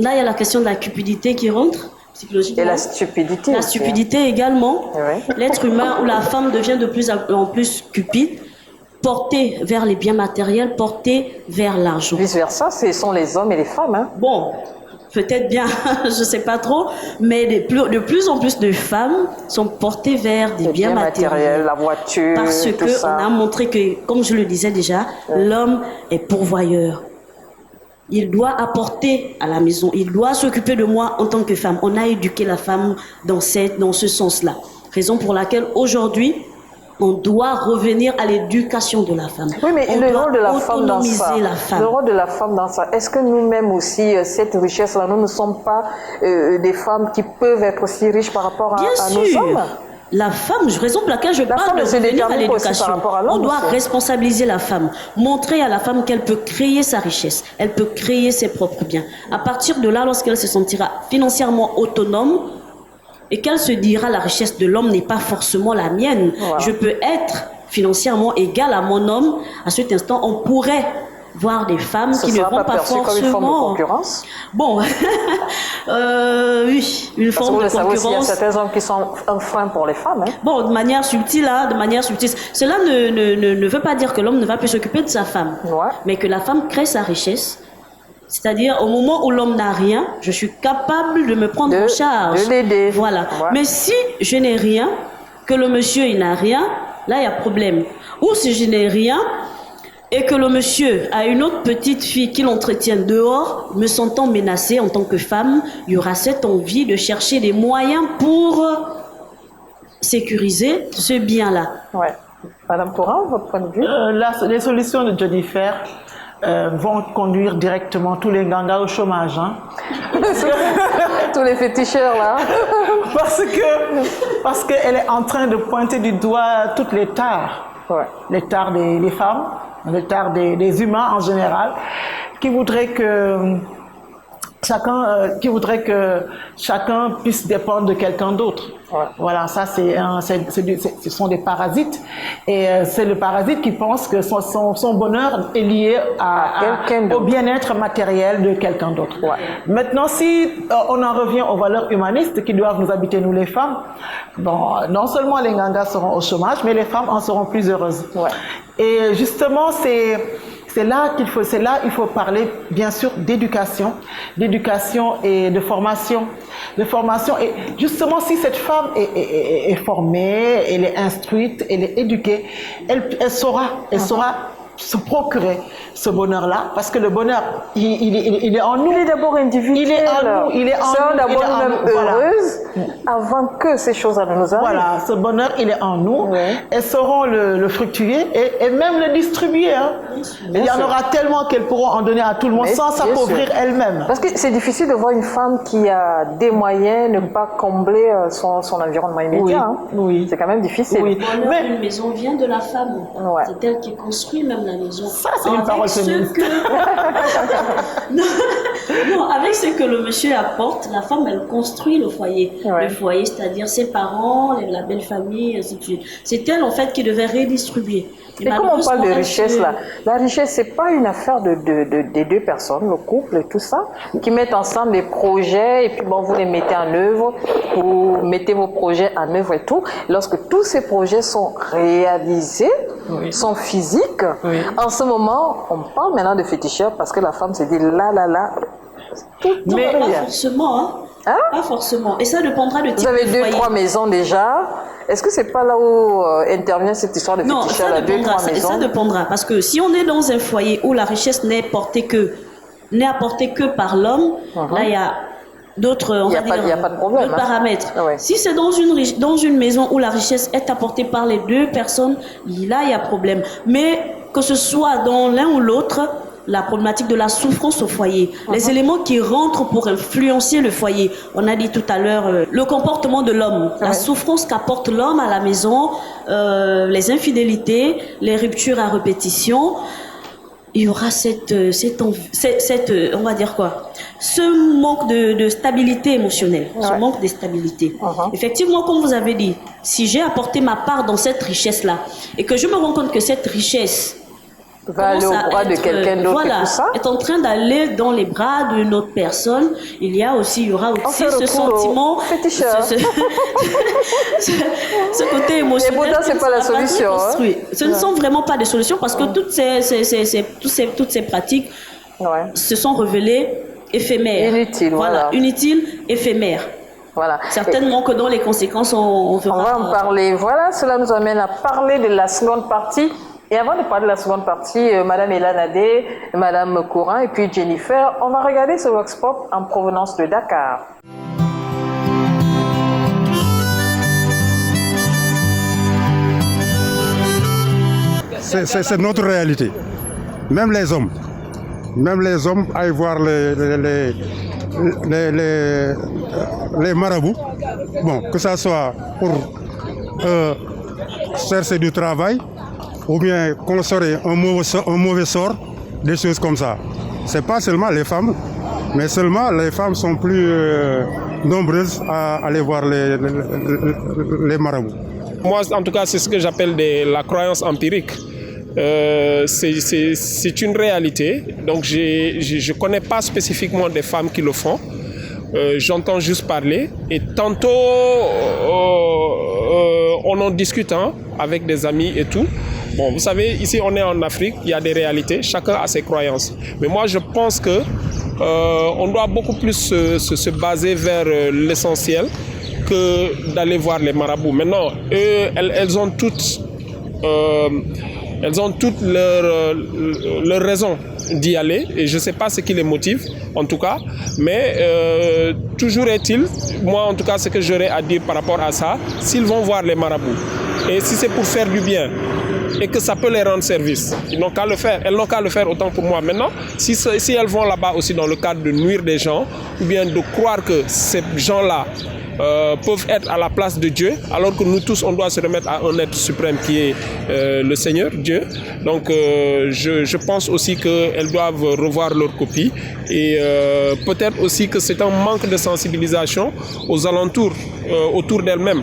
là, il y a la question de la cupidité qui rentre, psychologiquement. Et la stupidité. La stupidité également. Oui. L'être humain ou la femme devient de plus en plus cupide, portée vers les biens matériels, portée vers l'argent. Vice-versa, ce sont les hommes et les femmes. Hein. Bon, peut-être bien, je ne sais pas trop, mais de plus en plus de femmes sont portées vers des biens matériels. La voiture, parce tout ça. Parce qu'on a montré que, comme je le disais déjà, l'homme est pourvoyeur. Il doit apporter à la maison, il doit s'occuper de moi en tant que femme. On a éduqué la femme dans ce sens-là. Raison pour laquelle aujourd'hui, on doit revenir à l'éducation de la femme. Oui, mais le rôle de la femme dans ça, le rôle de la femme dans ça, est-ce que nous-mêmes aussi, cette richesse-là, nous ne sommes pas des femmes qui peuvent être aussi riches par rapport à nos hommes? La femme, raison pour laquelle je parle de revenir à l'éducation. On doit responsabiliser la femme, montrer à la femme qu'elle peut créer sa richesse, elle peut créer ses propres biens. À partir de là, lorsqu'elle se sentira financièrement autonome, et qu'elle se dira la richesse de l'homme n'est pas forcément la mienne. Voilà. Je peux être financièrement égal à mon homme. À cet instant, on pourrait voir des femmes qui ne vont pas forcément... comme une forme de concurrence? Bon, oui, une forme de concurrence. Il y a certains hommes qui sont un frein pour les femmes. Hein? Bon, de manière subtile, de manière subtile. Cela ne veut pas dire que l'homme ne va plus s'occuper de sa femme, mais que la femme crée sa richesse. C'est-à-dire, au moment où l'homme n'a rien, je suis capable de me prendre en charge. De l'aider. Voilà. Ouais. Mais si je n'ai rien, que le monsieur il n'a rien, là, il y a problème. Ou si je n'ai rien, et que le monsieur a une autre petite fille qui l'entretient dehors, me sentant menacée en tant que femme, il y aura cette envie de chercher des moyens pour sécuriser ce bien-là. Ouais. Madame Courant, votre point de vue? Les solutions de Jennifer vont conduire directement tous les gangas au chômage. Hein. Tous les féticheurs, là. Parce qu'elle est en train de pointer du doigt toutes les tares. Ouais. Les tares des femmes, les tares des humains en général, qui voudraient que chacun puisse dépendre de quelqu'un d'autre. Ouais. Voilà, ça ce sont des parasites, et c'est le parasite qui pense que son bonheur est lié au bien-être matériel de quelqu'un d'autre. Ouais. Maintenant, si on en revient aux valeurs humanistes qui doivent nous habiter, nous les femmes, bon, non seulement les gangas seront au chômage, mais les femmes en seront plus heureuses. Ouais. Et justement, c'est là il faut parler, bien sûr, d'éducation et de formation. Et justement, si cette femme est formée, elle est instruite, elle est éduquée, elle saura se procurer ce bonheur-là, parce que le bonheur, il est en nous. Il est d'abord individuel. Il est en nous. Il est en nous. D'abord nous-mêmes heureuses, avant que ces choses-là ne nous arrivent. Voilà, ce bonheur, il est en nous. Oui. Elles sauront le fructuer et même le distribuer. Hein. Il y en aura tellement qu'elles pourront en donner à tout le monde sans s'appauvrir elles-mêmes. Parce que c'est difficile de voir une femme qui a des moyens ne pas combler son environnement immédiat. Oui. Hein. Oui. C'est quand même difficile. Oui. Le bonheur d'une maison vient de la femme. Ouais. C'est elle qui construit même la maison. Ça, c'est une parole féministe. Non, avec ce que le monsieur apporte, la femme, elle construit le foyer. Ouais. Le foyer, c'est-à-dire ses parents, la belle famille, ainsi de suite. C'est elle, en fait, qui devait redistribuer. Et comme on parle de richesse, là, la richesse, c'est pas une affaire des deux personnes, le couple et tout ça, qui mettent ensemble des projets et puis bon, vous les mettez en œuvre, vous mettez vos projets en œuvre et tout. Lorsque tous ces projets sont réalisés, oui, sont physiques, oui, en ce moment, on parle maintenant de féticheur parce que la femme se dit là. Mais pas forcément, hein? Pas forcément. Et ça dépendra de type de foyer. Vous avez 2-3 maisons déjà. Est-ce que c'est pas là où intervient cette histoire de féticheur, la 2-3 maisons? Ça dépendra. Parce que si on est dans un foyer où la richesse n'est apportée que par l'homme, là, il y a d'autres, il n'y a pas de problème, d'autres paramètres. Ouais. Si c'est dans une maison où la richesse est apportée par les deux personnes, là, il y a problème. Mais que ce soit dans l'un ou l'autre, la problématique de la souffrance au foyer, les éléments qui rentrent pour influencer le foyer. On a dit tout à l'heure le comportement de l'homme, la souffrance qu'apporte l'homme à la maison, les infidélités, les ruptures à répétition. Il y aura cette on va dire quoi, ce manque de stabilité émotionnelle, ce manque de stabilité. Effectivement, comme vous avez dit, si j'ai apporté ma part dans cette richesse-là et que je me rends compte que cette richesse va aller au bras de quelqu'un d'autre, voilà, et tout ça. est en train d'aller dans les bras d'une autre personne. Il y aura aussi ce sentiment, ce côté émotionnel. Et c'est pas la solution. Ce ne sont vraiment pas des solutions parce que toutes ces pratiques se sont révélées éphémères. Inutiles, voilà. Inutiles, éphémères. Voilà. Certainement que dans les conséquences, on va en parler. Voilà, cela nous amène à parler de la seconde partie. Et avant de parler de la seconde partie, Madame Elanadé, Madame Courant et puis Jennifer, on va regarder ce Vox Pop en provenance de Dakar. C'est notre réalité. Même les hommes aillent voir les marabouts, bon, que ça soit pour chercher du travail ou bien qu'on serait un mauvais sort, des choses comme ça. C'est pas seulement les femmes, mais seulement les femmes sont plus nombreuses à aller voir les marabouts. Moi, en tout cas, c'est ce que j'appelle la croyance empirique. C'est une réalité. Donc, je ne connais pas spécifiquement des femmes qui le font. J'entends juste parler. Et tantôt, on en discute avec des amis et tout. Bon, vous savez, ici, on est en Afrique, il y a des réalités. Chacun a ses croyances. Mais moi, je pense que on doit beaucoup plus se baser vers l'essentiel que d'aller voir les marabouts. Maintenant, elles ont toutes leur raison d'y aller et je ne sais pas ce qui les motive en tout cas, mais toujours est-il, moi en tout cas ce que j'aurais à dire par rapport à ça, s'ils vont voir les marabouts et si c'est pour faire du bien et que ça peut les rendre service, ils n'ont qu'à le faire, elles n'ont qu'à le faire autant pour moi. Maintenant, si elles vont là-bas aussi dans le cadre de nuire des gens ou bien de croire que ces gens-là peuvent être à la place de Dieu, alors que nous tous, on doit se remettre à un être suprême qui est le Seigneur, Dieu. Donc, je pense aussi qu'elles doivent revoir leur copie et peut-être aussi que c'est un manque de sensibilisation aux alentours, autour d'elles-mêmes.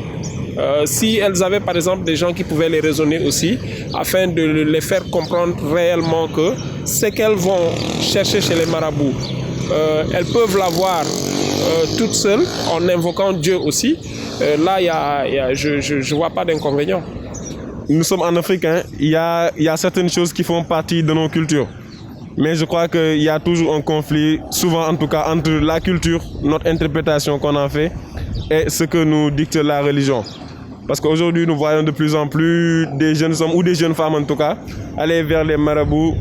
Si elles avaient par exemple des gens qui pouvaient les raisonner aussi, afin de les faire comprendre réellement que ce qu'elles vont chercher chez les marabouts, elles peuvent l'avoir toutes seules en invoquant Dieu aussi. Là, je ne vois pas d'inconvénient. Nous sommes en Afrique, il y a certaines choses qui font partie de nos cultures. Mais je crois qu'il y a toujours un conflit, souvent en tout cas, entre la culture, notre interprétation qu'on en fait, et ce que nous dicte la religion. Parce qu'aujourd'hui, nous voyons de plus en plus des jeunes hommes, ou des jeunes femmes en tout cas, aller vers les marabouts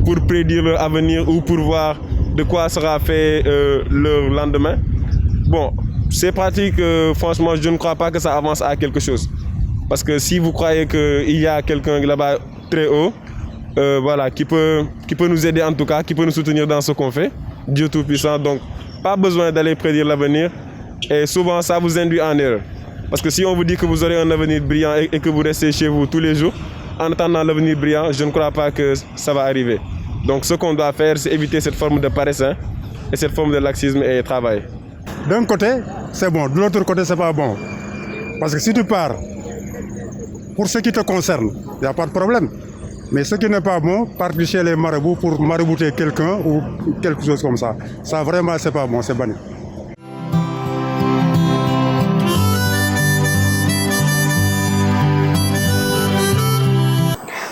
pour prédire leur avenir ou pour voir de quoi sera fait leur lendemain. Bon, ces pratiques, franchement, je ne crois pas que ça avance à quelque chose. Parce que si vous croyez qu'il y a quelqu'un là-bas très haut, voilà, qui peut nous aider en tout cas, qui peut nous soutenir dans ce qu'on fait, Dieu Tout-Puissant, donc pas besoin d'aller prédire l'avenir. Et souvent, ça vous induit en erreur. Parce que si on vous dit que vous aurez un avenir brillant et que vous restez chez vous tous les jours, en attendant l'avenir brillant, je ne crois pas que ça va arriver. Donc ce qu'on doit faire, c'est éviter cette forme de paresse et cette forme de laxisme et travail. D'un côté, c'est bon. De l'autre côté, c'est pas bon. Parce que si tu pars, pour ce qui te concerne, il n'y a pas de problème. Mais ce qui n'est pas bon, partir chez les marabouts pour marabouter quelqu'un ou quelque chose comme ça. Ça vraiment, c'est pas bon, c'est banni.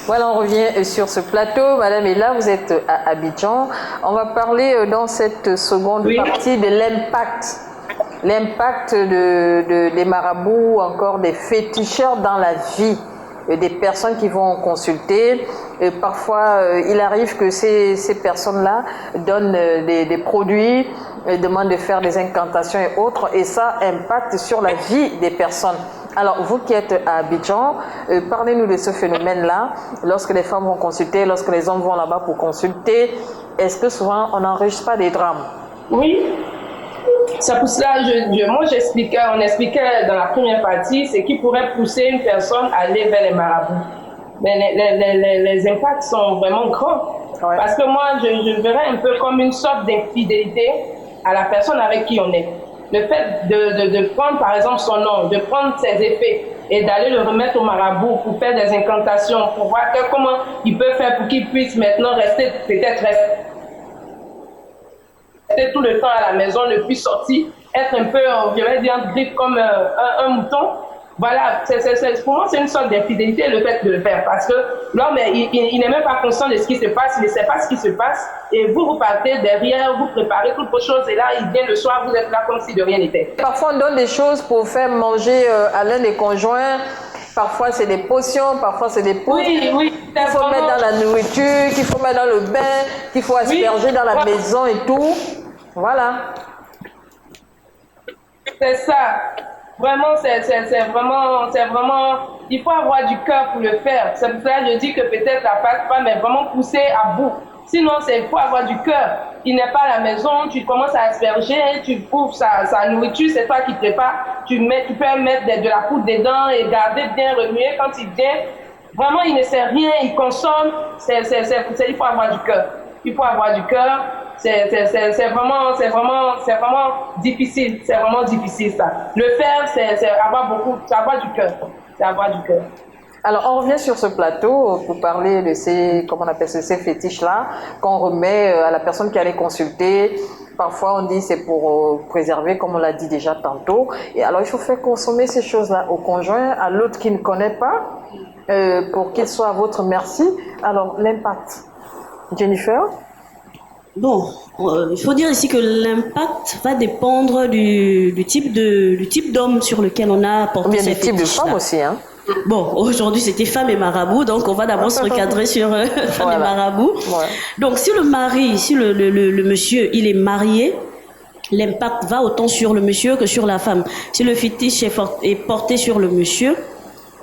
Voilà, on revient sur ce plateau. Madame Ella, vous êtes à Abidjan. On va parler dans cette seconde partie de l'impact. L'impact des marabouts, encore des féticheurs dans la vie des personnes qui vont consulter. Et parfois, il arrive que ces personnes-là donnent des produits, demandent de faire des incantations et autres, et ça impacte sur la vie des personnes. Alors, vous qui êtes à Abidjan, parlez-nous de ce phénomène-là. Lorsque les femmes vont consulter, lorsque les hommes vont là-bas pour consulter, est-ce que souvent on n'enregistre pas des drames? Oui. C'est pour cela on expliquait dans la première partie ce qui pourrait pousser une personne à aller vers les marabouts. Mais les impacts sont vraiment grands. Ouais. Parce que moi, je verrais un peu comme une sorte d'infidélité à la personne avec qui on est. Le fait de prendre par exemple son nom, de prendre ses effets et d'aller le remettre au marabout pour faire des incantations, pour voir comment il peut faire pour qu'il puisse maintenant rester tout le temps à la maison, ne plus sortir, être un peu, je vais dire, griffe comme un mouton. Voilà, pour moi, c'est une sorte d'infidélité le fait de le faire, parce que l'homme, il n'est même pas conscient de ce qui se passe, il ne sait pas ce qui se passe, et vous partez derrière, vous préparez toutes vos choses, et là, il vient le soir, vous êtes là comme si de rien n'était. Parfois, on donne des choses pour faire manger à l'un des conjoints. Parfois, c'est des potions, parfois, c'est des poudres qu'il faut mettre dans la nourriture, qu'il faut mettre dans le bain, qu'il faut asperger dans la maison et tout. Voilà. C'est ça. Vraiment, c'est vraiment, il faut avoir du cœur pour le faire. C'est pour ça que je dis que peut-être la femme est vraiment poussée à bout. Sinon, il faut avoir du cœur. Il n'est pas à la maison, tu commences à asperger, tu ouvres sa nourriture, c'est toi qui prépare. Tu peux mettre de la poudre dedans et garder bien remuer. Quand il vient, vraiment, il ne sait rien, il consomme. Il faut avoir du cœur. Il faut avoir du cœur. C'est vraiment difficile. C'est vraiment difficile, ça. Le faire, c'est avoir du cœur. C'est avoir du cœur. Alors, on revient sur ce plateau pour parler de ces fétiches-là qu'on remet à la personne qui allait consulter. Parfois, on dit c'est pour préserver, comme on l'a dit déjà tantôt. Et alors, il faut faire consommer ces choses-là au conjoint, à l'autre qui ne connaît pas, pour qu'il soit à votre merci. Alors, l'impact. Jennifer? Bon, il faut dire ici que l'impact va dépendre du type d'homme sur lequel on a porté ces fétiches. Du type de femme aussi, hein. Bon, aujourd'hui c'était femme et marabout, donc on va d'abord se recadrer sur femme et marabout. Ouais. Donc si le monsieur, il est marié, l'impact va autant sur le monsieur que sur la femme. Si le fétiche est porté sur le monsieur,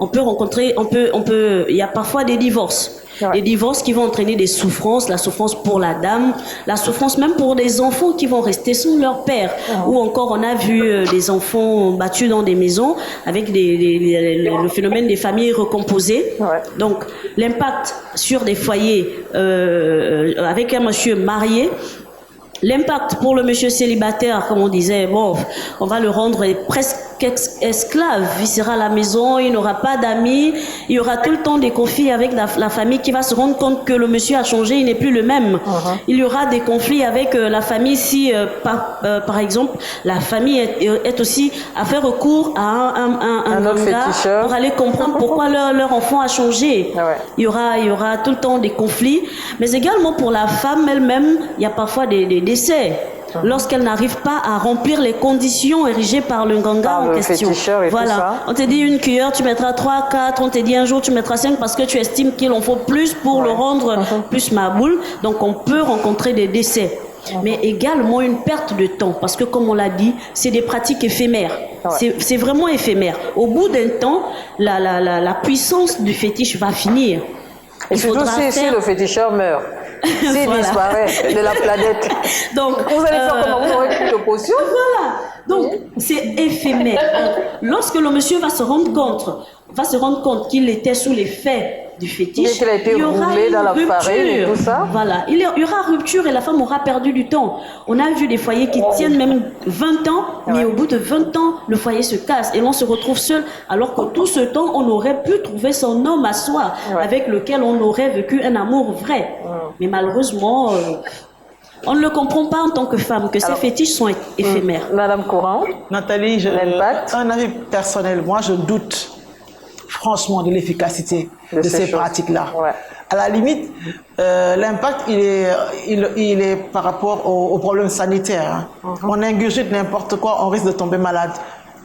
il y a parfois des divorces. Ouais. Des divorces qui vont entraîner des souffrances, la souffrance pour la dame, la souffrance même pour des enfants qui vont rester sans leur père. Ou encore, on a vu des enfants battus dans des maisons avec le phénomène des familles recomposées. Ouais. Donc, l'impact sur des foyers avec un monsieur marié, l'impact pour le monsieur célibataire, comme on disait, bon, on va le rendre presque esclave. Il sera à la maison, il n'aura pas d'amis, il y aura tout le temps des conflits avec la famille qui va se rendre compte que le monsieur a changé, il n'est plus le même. Il y aura des conflits avec la famille si, par exemple, la famille est aussi à faire recours à un autre féticheur pour aller comprendre pourquoi leur enfant a changé. Ouais. Il y aura tout le temps des conflits, mais également pour la femme elle-même, il y a parfois des décès. Lorsqu'elle n'arrive pas à remplir les conditions érigées par le nganga en question. Voilà. On te dit une cuillère, tu mettras 3, 4, on te dit un jour tu mettras 5 parce que tu estimes qu'il en faut plus pour le rendre plus maboule. Donc on peut rencontrer des décès. Mais également une perte de temps parce que comme on l'a dit, c'est des pratiques éphémères. C'est vraiment éphémère. Au bout d'un temps, la puissance du fétiche va finir. Et surtout si le féticheur meurt. S'il disparaît de la planète. Donc, vous allez faire comment? Vous aurez plus de potions? Voilà. Donc, c'est éphémère. Lorsque le monsieur va se rendre compte qu'il était sous l'effet du fétiche, qu'il a été roulé dans la farine et tout ça. Voilà. Il y aura rupture et la femme aura perdu du temps. On a vu des foyers qui tiennent même 20 ans, mais au bout de 20 ans, le foyer se casse et l'on se retrouve seul, alors que tout ce temps, on aurait pu trouver son homme à soi, avec lequel on aurait vécu un amour vrai. Mais malheureusement, on ne le comprend pas en tant que femme, que ces fétiches sont éphémères. Madame Courant, Nathalie, un avis personnel, moi je doute franchement de l'efficacité de ces pratiques-là. Ouais. À la limite, l'impact, il est par rapport aux problèmes sanitaires. Hein. On ingurgite n'importe quoi, on risque de tomber malade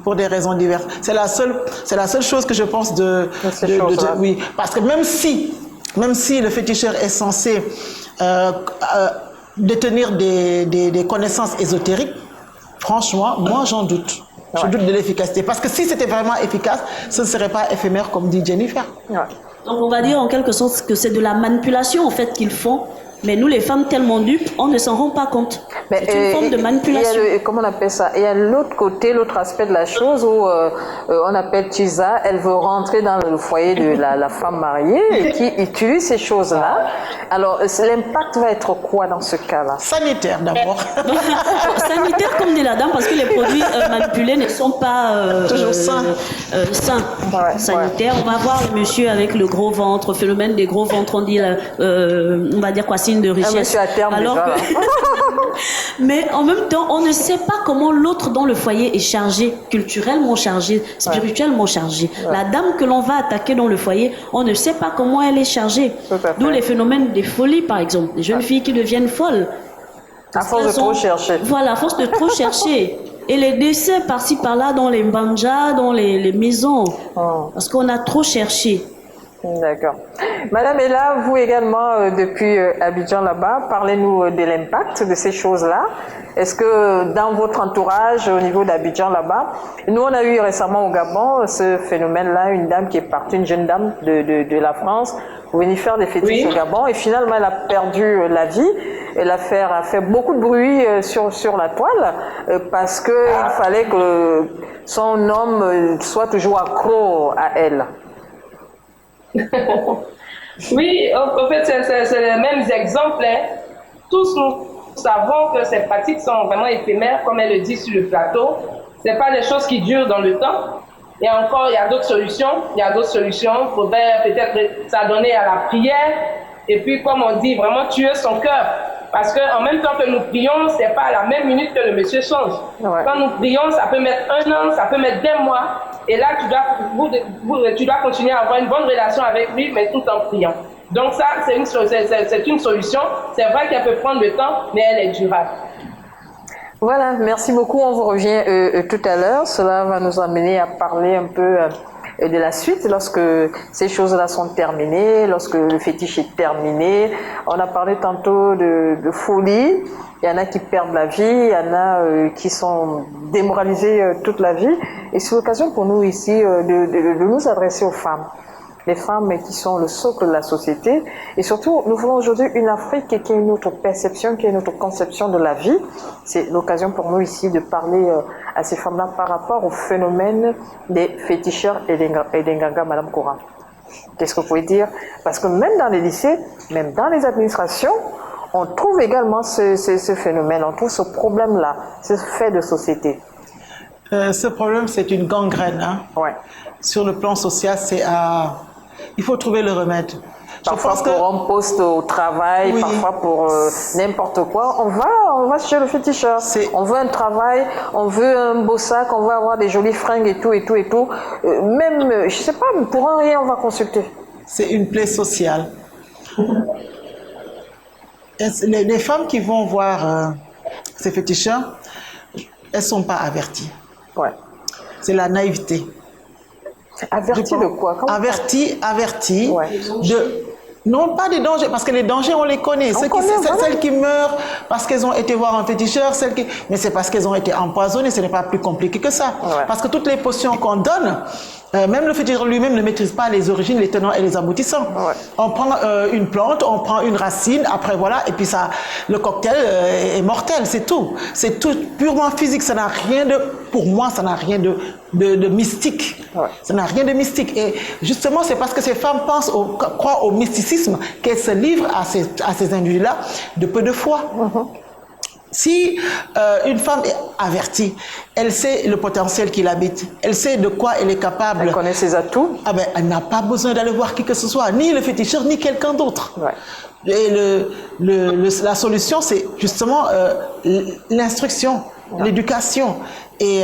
pour des raisons diverses. C'est la seule chose que je pense oui, parce que même si le féticheur est censé détenir des connaissances ésotériques, franchement, moi j'en doute. Je doute de l'efficacité. Parce que si c'était vraiment efficace, ce ne serait pas éphémère comme dit Jennifer. Donc on va dire en quelque sorte que c'est de la manipulation en fait qu'ils font. Mais nous les femmes tellement dupes, on ne s'en rend pas compte. C'est une forme de manipulation. Comment on appelle ça? Il y a l'autre côté, l'autre aspect de la chose où on appelle Tisa, elle veut rentrer dans le foyer de la femme mariée et qui utilise ces choses-là. Alors, l'impact va être quoi dans ce cas-là? Sanitaire d'abord. Sanitaire comme dit la dame, parce que les produits manipulés ne sont pas toujours sains. Sanitaire. On va voir le monsieur avec le gros ventre, phénomène des gros ventres, on dit, on va dire quoi, signe de richesse. Monsieur à terme alors déjà, mais en même temps, on ne sait pas comment l'autre dans le foyer est chargé, culturellement chargé, spirituellement chargé. La dame que l'on va attaquer dans le foyer, on ne sait pas comment elle est chargée. D'où les phénomènes des folies, par exemple. Des jeunes filles qui deviennent folles. À force de trop chercher. Voilà, à force de trop chercher. Et les décès par-ci par-là dans les banjas, dans les maisons. Parce qu'on a trop cherché. D'accord. Madame Ella, vous également, depuis Abidjan là-bas, parlez-nous de l'impact de ces choses-là. Est-ce que dans votre entourage, au niveau d'Abidjan là-bas, nous on a eu récemment au Gabon ce phénomène-là, une dame qui est partie, une jeune dame de la France, pour venir faire des fétiches au Gabon et finalement elle a perdu la vie. Et l'affaire a fait beaucoup de bruit sur la toile parce qu'il fallait que son homme soit toujours accro à elle. Oui, en fait, c'est les mêmes exemples. Tous nous savons que ces pratiques sont vraiment éphémères, comme elle le dit sur le plateau. Ce n'est pas des choses qui durent dans le temps. Et encore, il y a d'autres solutions. Il faudrait peut-être s'adonner à la prière. Et puis, comme on dit, vraiment tuer son cœur. Parce qu'en même temps que nous prions, ce n'est pas à la même minute que le monsieur change. Quand nous prions, ça peut mettre 1 an, ça peut mettre 2 mois. Et là, tu dois continuer à avoir une bonne relation avec lui, mais tout en priant. Donc ça, c'est une solution. C'est vrai qu'elle peut prendre le temps, mais elle est durable. Voilà, merci beaucoup. On vous revient tout à l'heure. Cela va nous amener à parler un peu de la suite lorsque ces choses-là sont terminées, lorsque le fétiche est terminé. On a parlé tantôt de folie. Il y en a qui perdent la vie, il y en a qui sont démoralisés toute la vie. Et c'est l'occasion pour nous ici de nous adresser aux femmes. Les femmes qui sont le socle de la société. Et surtout, nous voulons aujourd'hui une Afrique qui a une autre perception, qui a une autre conception de la vie. C'est l'occasion pour nous ici de parler à ces femmes-là par rapport au phénomène des féticheurs et des ngangas, Madame Koura. Qu'est-ce que vous pouvez dire? Parce que même dans les lycées, même dans les administrations, on trouve également ce phénomène, on trouve ce problème-là, ce fait de société. Ce problème, c'est une gangrène. Hein? Sur le plan social, il faut trouver le remède. Parfois pour un poste au travail, parfois pour n'importe quoi, on va chez le féticheur. On veut un travail, on veut un beau sac, on veut avoir des jolies fringues et tout. Même, je sais pas, pour un rien, on va consulter. C'est une plaie sociale. Les femmes qui vont voir ces féticheurs, elles ne sont pas averties. C'est la naïveté. Averties de quoi? Averties de... Non, pas des dangers, parce que les dangers, on les connaît. Celles qui meurent parce qu'elles ont été voir un féticheur, mais c'est parce qu'elles ont été empoisonnées, ce n'est pas plus compliqué que ça. Parce que toutes les potions qu'on donne, même le féticheur lui-même ne maîtrise pas les origines, les tenants et les aboutissants. On prend une plante, on prend une racine, après voilà, et puis le cocktail est mortel, c'est tout. C'est tout purement physique, ça n'a rien pour moi, ça n'a rien de mystique. Ça n'a rien de mystique. Et justement, c'est parce que ces femmes croient au mysticisme qu'elles se livrent à ces individus-là de peu de foi. Si une femme est avertie, elle sait le potentiel qui l'habite, elle sait de quoi elle est capable. Elle connaît ses atouts. Elle n'a pas besoin d'aller voir qui que ce soit, ni le féticheur, ni quelqu'un d'autre. Et la solution, c'est justement l'instruction, l'éducation et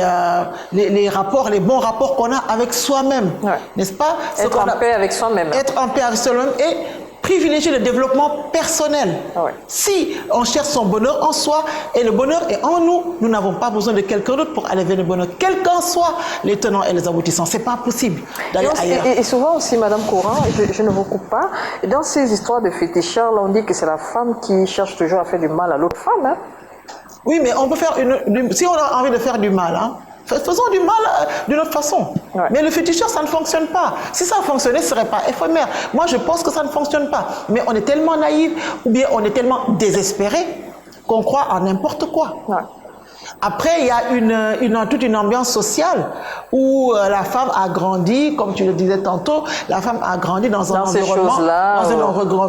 les bons rapports qu'on a avec soi-même. N'est-ce pas? Être en paix avec soi-même. Être en paix avec soi-même et privilégier le développement personnel. Si on cherche son bonheur en soi et le bonheur est en nous, nous n'avons pas besoin de quelqu'un d'autre pour aller vers le bonheur, quels qu'en soient les tenants et les aboutissants. C'est pas possible d'aller ailleurs. Et souvent aussi, Madame Koura, je ne vous coupe pas, dans ces histoires de féticheurs, on dit que c'est la femme qui cherche toujours à faire du mal à l'autre femme. Hein? Oui, mais on peut faire si on a envie de faire du mal, faisons du mal d'une autre façon. Mais le féticheur, ça ne fonctionne pas. Si ça fonctionnait, ce ne serait pas éphémère. Moi, je pense que ça ne fonctionne pas. Mais on est tellement naïf ou bien on est tellement désespéré qu'on croit en n'importe quoi. Ouais. Après, il y a toute une ambiance sociale où la femme a grandi, comme tu le disais tantôt, la femme a grandi dans un environnement,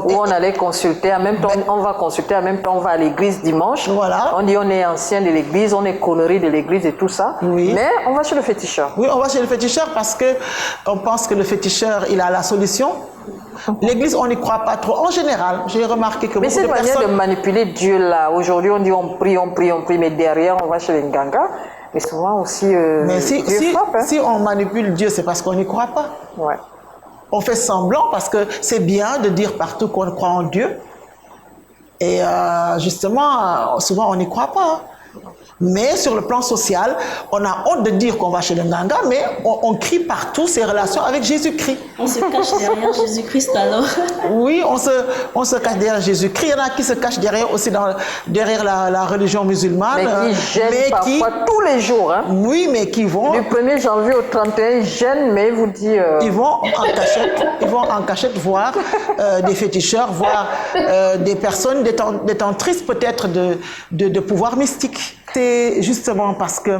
où on allait consulter, en même temps on va consulter, en même temps on va à l'église dimanche. Voilà. On dit on est ancien de l'église, on est connerie de l'église et tout ça. Oui. Mais on va chez le féticheur. Oui, on va chez le féticheur parce que on pense que le féticheur, il a la solution. L'église, on n'y croit pas trop. En général, j'ai remarqué que beaucoup de personnes... Mais cette manière de manipuler Dieu là, aujourd'hui on dit on prie, mais derrière on va chez les Nganga. Mais souvent aussi, mais si on manipule Dieu, c'est parce qu'on n'y croit pas. Ouais. On fait semblant parce que c'est bien de dire partout qu'on croit en Dieu. Et justement, souvent on n'y croit pas. Mais sur le plan social, on a honte de dire qu'on va chez le Nganga, mais on crie partout ses relations avec Jésus-Christ. On se cache derrière Jésus-Christ alors. Oui, on se cache derrière Jésus-Christ. Il y en a qui se cachent derrière aussi derrière la religion musulmane. Mais qui gênent parfois tous les jours. Hein. Oui, mais qui vont... Du 1er janvier au 31, ils gênent, mais vous dit... Ils vont en cachette voir des féticheurs, voir des personnes, des tantristes peut-être de pouvoir mystique. C'est justement parce que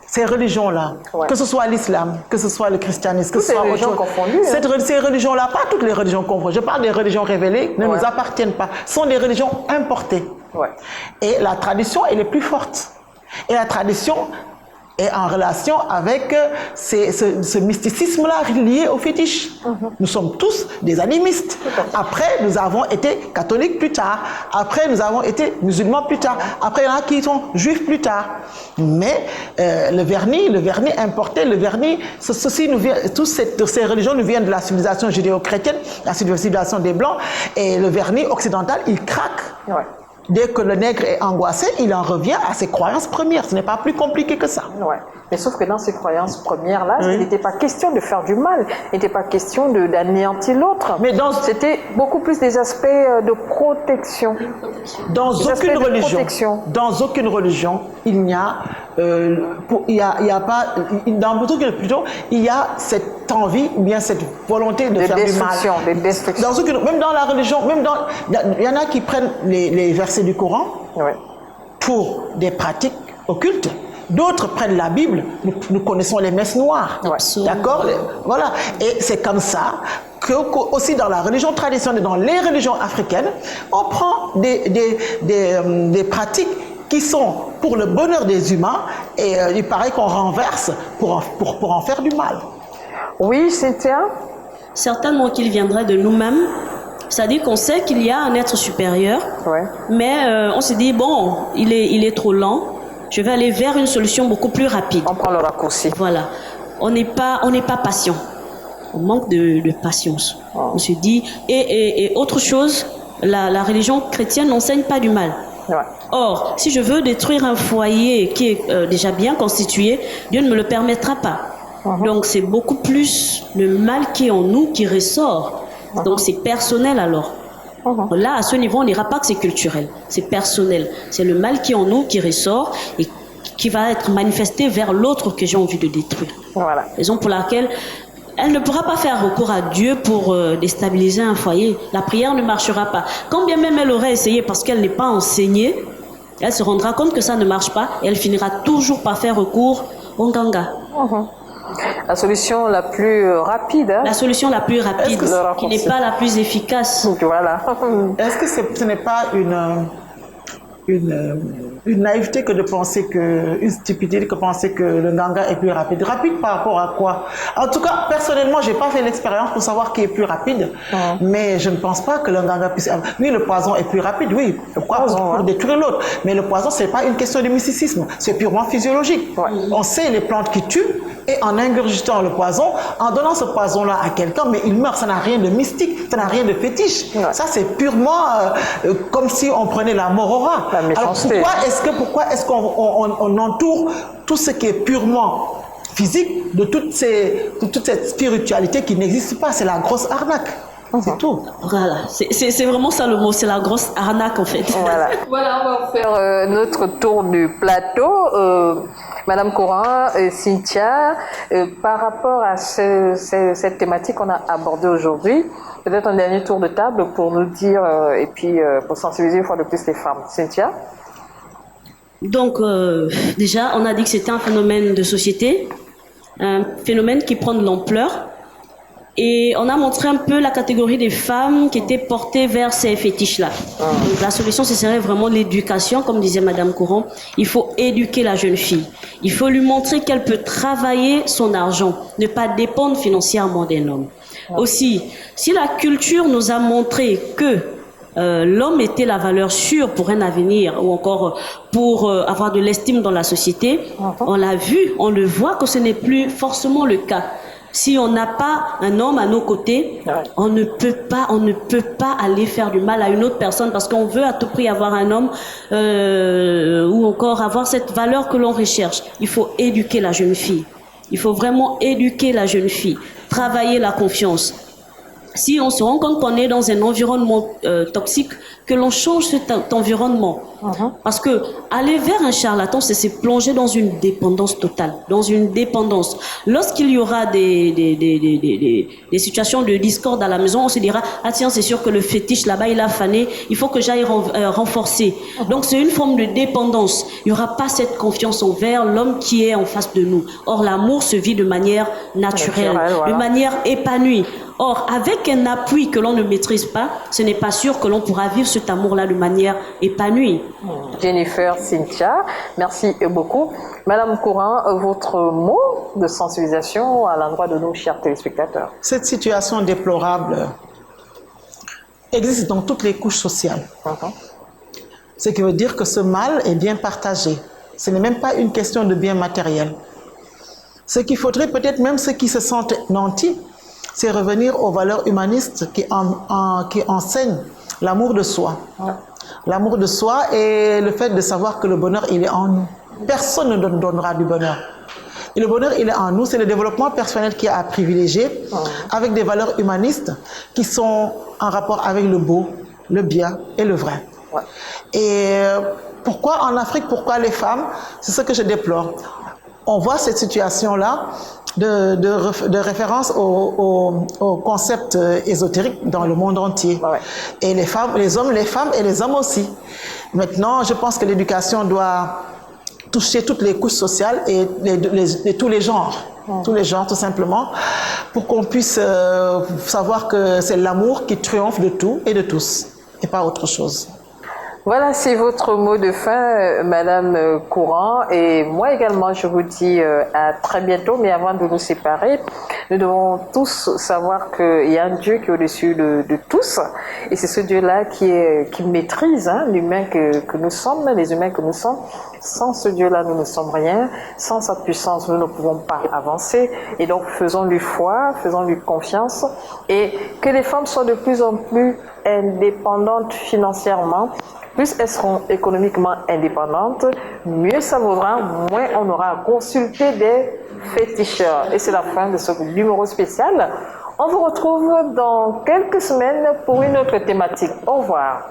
ces religions-là, que ce soit l'islam, que ce soit le christianisme, que ce soit autre chose, ces religions-là, pas toutes les religions confondues, je parle des religions révélées, ne nous appartiennent pas, sont des religions importées. Ouais. Et la tradition, elle est plus forte. Et la tradition est en relation avec ce mysticisme-là lié au fétiche. Nous sommes tous des animistes. Après, nous avons été catholiques plus tard. Après, nous avons été musulmans plus tard. Après, il y en a qui sont juifs plus tard. Mais le vernis importé, le vernis, toutes ces religions nous viennent de la civilisation judéo-chrétienne, la civilisation des Blancs, et le vernis occidental, il craque. Ouais. Dès que le nègre est angoissé, il en revient à ses croyances premières. Ce n'est pas plus compliqué que ça. Ouais. Mais sauf que dans ces croyances premières-là, il n'était pas question de faire du mal. Il n'était pas question d'anéantir l'autre. Mais c'était beaucoup plus des aspects de protection. Dans aucune religion, il n'y a pas... Dans beaucoup plutôt, il y a cette envie, ou bien cette volonté de faire du mal. De destruction. Même dans la religion, il y en a qui prennent les versets du Coran pour des pratiques occultes. D'autres prennent la Bible, nous connaissons les messes noires, d'accord? Voilà, et c'est comme ça que aussi dans la religion traditionnelle, dans les religions africaines, on prend des pratiques qui sont pour le bonheur des humains et il paraît qu'on renverse pour en faire du mal. Oui, Cynthia? Certainement qu'il viendrait de nous-mêmes. C'est-à-dire qu'on sait qu'il y a un être supérieur, mais on se dit, bon, il est trop lent, je vais aller vers une solution beaucoup plus rapide. On prend le raccourci. Voilà. On n'est pas patient. On manque de patience. On se dit, et autre chose, la religion chrétienne n'enseigne pas du mal. Or, si je veux détruire un foyer qui est déjà bien constitué, Dieu ne me le permettra pas. Donc, c'est beaucoup plus le mal qui est en nous qui ressort. Donc, c'est personnel alors. Là, à ce niveau, on ne dira pas que c'est culturel. C'est personnel. C'est le mal qui est en nous qui ressort et qui va être manifesté vers l'autre que j'ai envie de détruire. Voilà. Raison pour laquelle elle ne pourra pas faire recours à Dieu pour déstabiliser un foyer. La prière ne marchera pas. Quand bien même elle aurait essayé parce qu'elle n'est pas enseignée, elle se rendra compte que ça ne marche pas et elle finira toujours par faire recours au Nganga. La solution la plus rapide. Hein? La solution la plus rapide, qui n'est pas la plus efficace. Voilà. Est-ce que ce n'est pas une naïveté que de penser une stupidité que de penser que le Nganga est plus rapide? Rapide par rapport à quoi? En tout cas, personnellement, j'ai pas fait l'expérience pour savoir qui est plus rapide, mais je ne pense pas que le Nganga puisse... Oui, le poison est plus rapide, oui. Pourquoi? Pour détruire l'autre. Mais le poison, c'est pas une question de mysticisme, c'est purement physiologique. On sait les plantes qui tuent, et en ingurgitant le poison, en donnant ce poison-là à quelqu'un, mais il meurt, ça n'a rien de mystique, ça n'a rien de fétiche. Ça, c'est purement comme si on prenait la morora. Alors pourquoi est-ce qu'on entoure tout ce qui est purement physique de toute cette spiritualité qui n'existe pas? C'est la grosse arnaque. C'est tout. Voilà, c'est vraiment ça le mot, c'est la grosse arnaque en fait. Voilà, on va faire notre tour du plateau. Madame Coran, Cynthia, par rapport à cette thématique qu'on a abordée aujourd'hui, peut-être un dernier tour de table pour nous dire, et puis pour sensibiliser une fois de plus les femmes. Cynthia? Donc, déjà, on a dit que c'était un phénomène de société, un phénomène qui prend de l'ampleur. Et on a montré un peu la catégorie des femmes qui étaient portées vers ces fétiches-là. Donc, la solution, ce serait vraiment l'éducation, comme disait Madame Courant. Il faut éduquer la jeune fille. Il faut lui montrer qu'elle peut travailler son argent, ne pas dépendre financièrement d'un homme. Aussi, si la culture nous a montré que l'homme était la valeur sûre pour un avenir ou encore pour avoir de l'estime dans la société, on l'a vu, on le voit que ce n'est plus forcément le cas. Si on n'a pas un homme à nos côtés, on ne peut pas aller faire du mal à une autre personne parce qu'on veut à tout prix avoir un homme ou encore avoir cette valeur que l'on recherche. Il faut éduquer la jeune fille. Il faut vraiment éduquer la jeune fille, travailler la confiance. Si on se rend compte qu'on est dans un environnement toxique, que l'on change cet environnement. Parce que aller vers un charlatan, c'est se plonger dans une dépendance totale, dans une dépendance. Lorsqu'il y aura des situations de discorde à la maison, on se dira, ah tiens, c'est sûr que le fétiche là-bas, il a fané, il faut que j'aille renforcer. Donc c'est une forme de dépendance. Il n'y aura pas cette confiance envers l'homme qui est en face de nous. Or, l'amour se vit de manière naturelle, de manière épanouie. Or, avec un appui que l'on ne maîtrise pas, ce n'est pas sûr que l'on pourra vivre cet amour-là de manière épanouie. Jennifer, Cynthia, merci beaucoup. Madame Courant, votre mot de sensibilisation à l'endroit de nos chers téléspectateurs. Cette situation déplorable existe dans toutes les couches sociales. Ce qui veut dire que ce mal est bien partagé. Ce n'est même pas une question de bien matériel. Ce qu'il faudrait peut-être, même ceux qui se sentent nantis, c'est revenir aux valeurs humanistes qui enseignent l'amour de soi. L'amour de soi et le fait de savoir que le bonheur, il est en nous. Personne ne donnera du bonheur. Et le bonheur, il est en nous. C'est le développement personnel qui est à privilégier avec des valeurs humanistes qui sont en rapport avec le beau, le bien et le vrai. Et pourquoi en Afrique, pourquoi les femmes? C'est ce que je déplore. On voit cette situation-là de référence au concept ésotérique dans le monde entier. Et les femmes, les hommes, les femmes et les hommes aussi. Maintenant, je pense que l'éducation doit toucher toutes les couches sociales et tous les genres. Tous les genres, tout simplement, pour qu'on puisse savoir que c'est l'amour qui triomphe de tout et de tous, et pas autre chose. Voilà, c'est votre mot de fin, Madame Courant. Et moi également, je vous dis à très bientôt. Mais avant de nous séparer, nous devons tous savoir qu'il y a un Dieu qui est au-dessus de tous. Et c'est ce Dieu-là qui maîtrise l'humain que nous sommes, les humains que nous sommes. Sans ce Dieu-là, nous ne sommes rien. Sans sa puissance, nous ne pouvons pas avancer. Et donc, faisons-lui foi, faisons-lui confiance. Et que les femmes soient de plus en plus indépendantes financièrement. Plus elles seront économiquement indépendantes, mieux ça vaudra, moins on aura à consulter des féticheurs. Et c'est la fin de ce numéro spécial. On vous retrouve dans quelques semaines pour une autre thématique. Au revoir.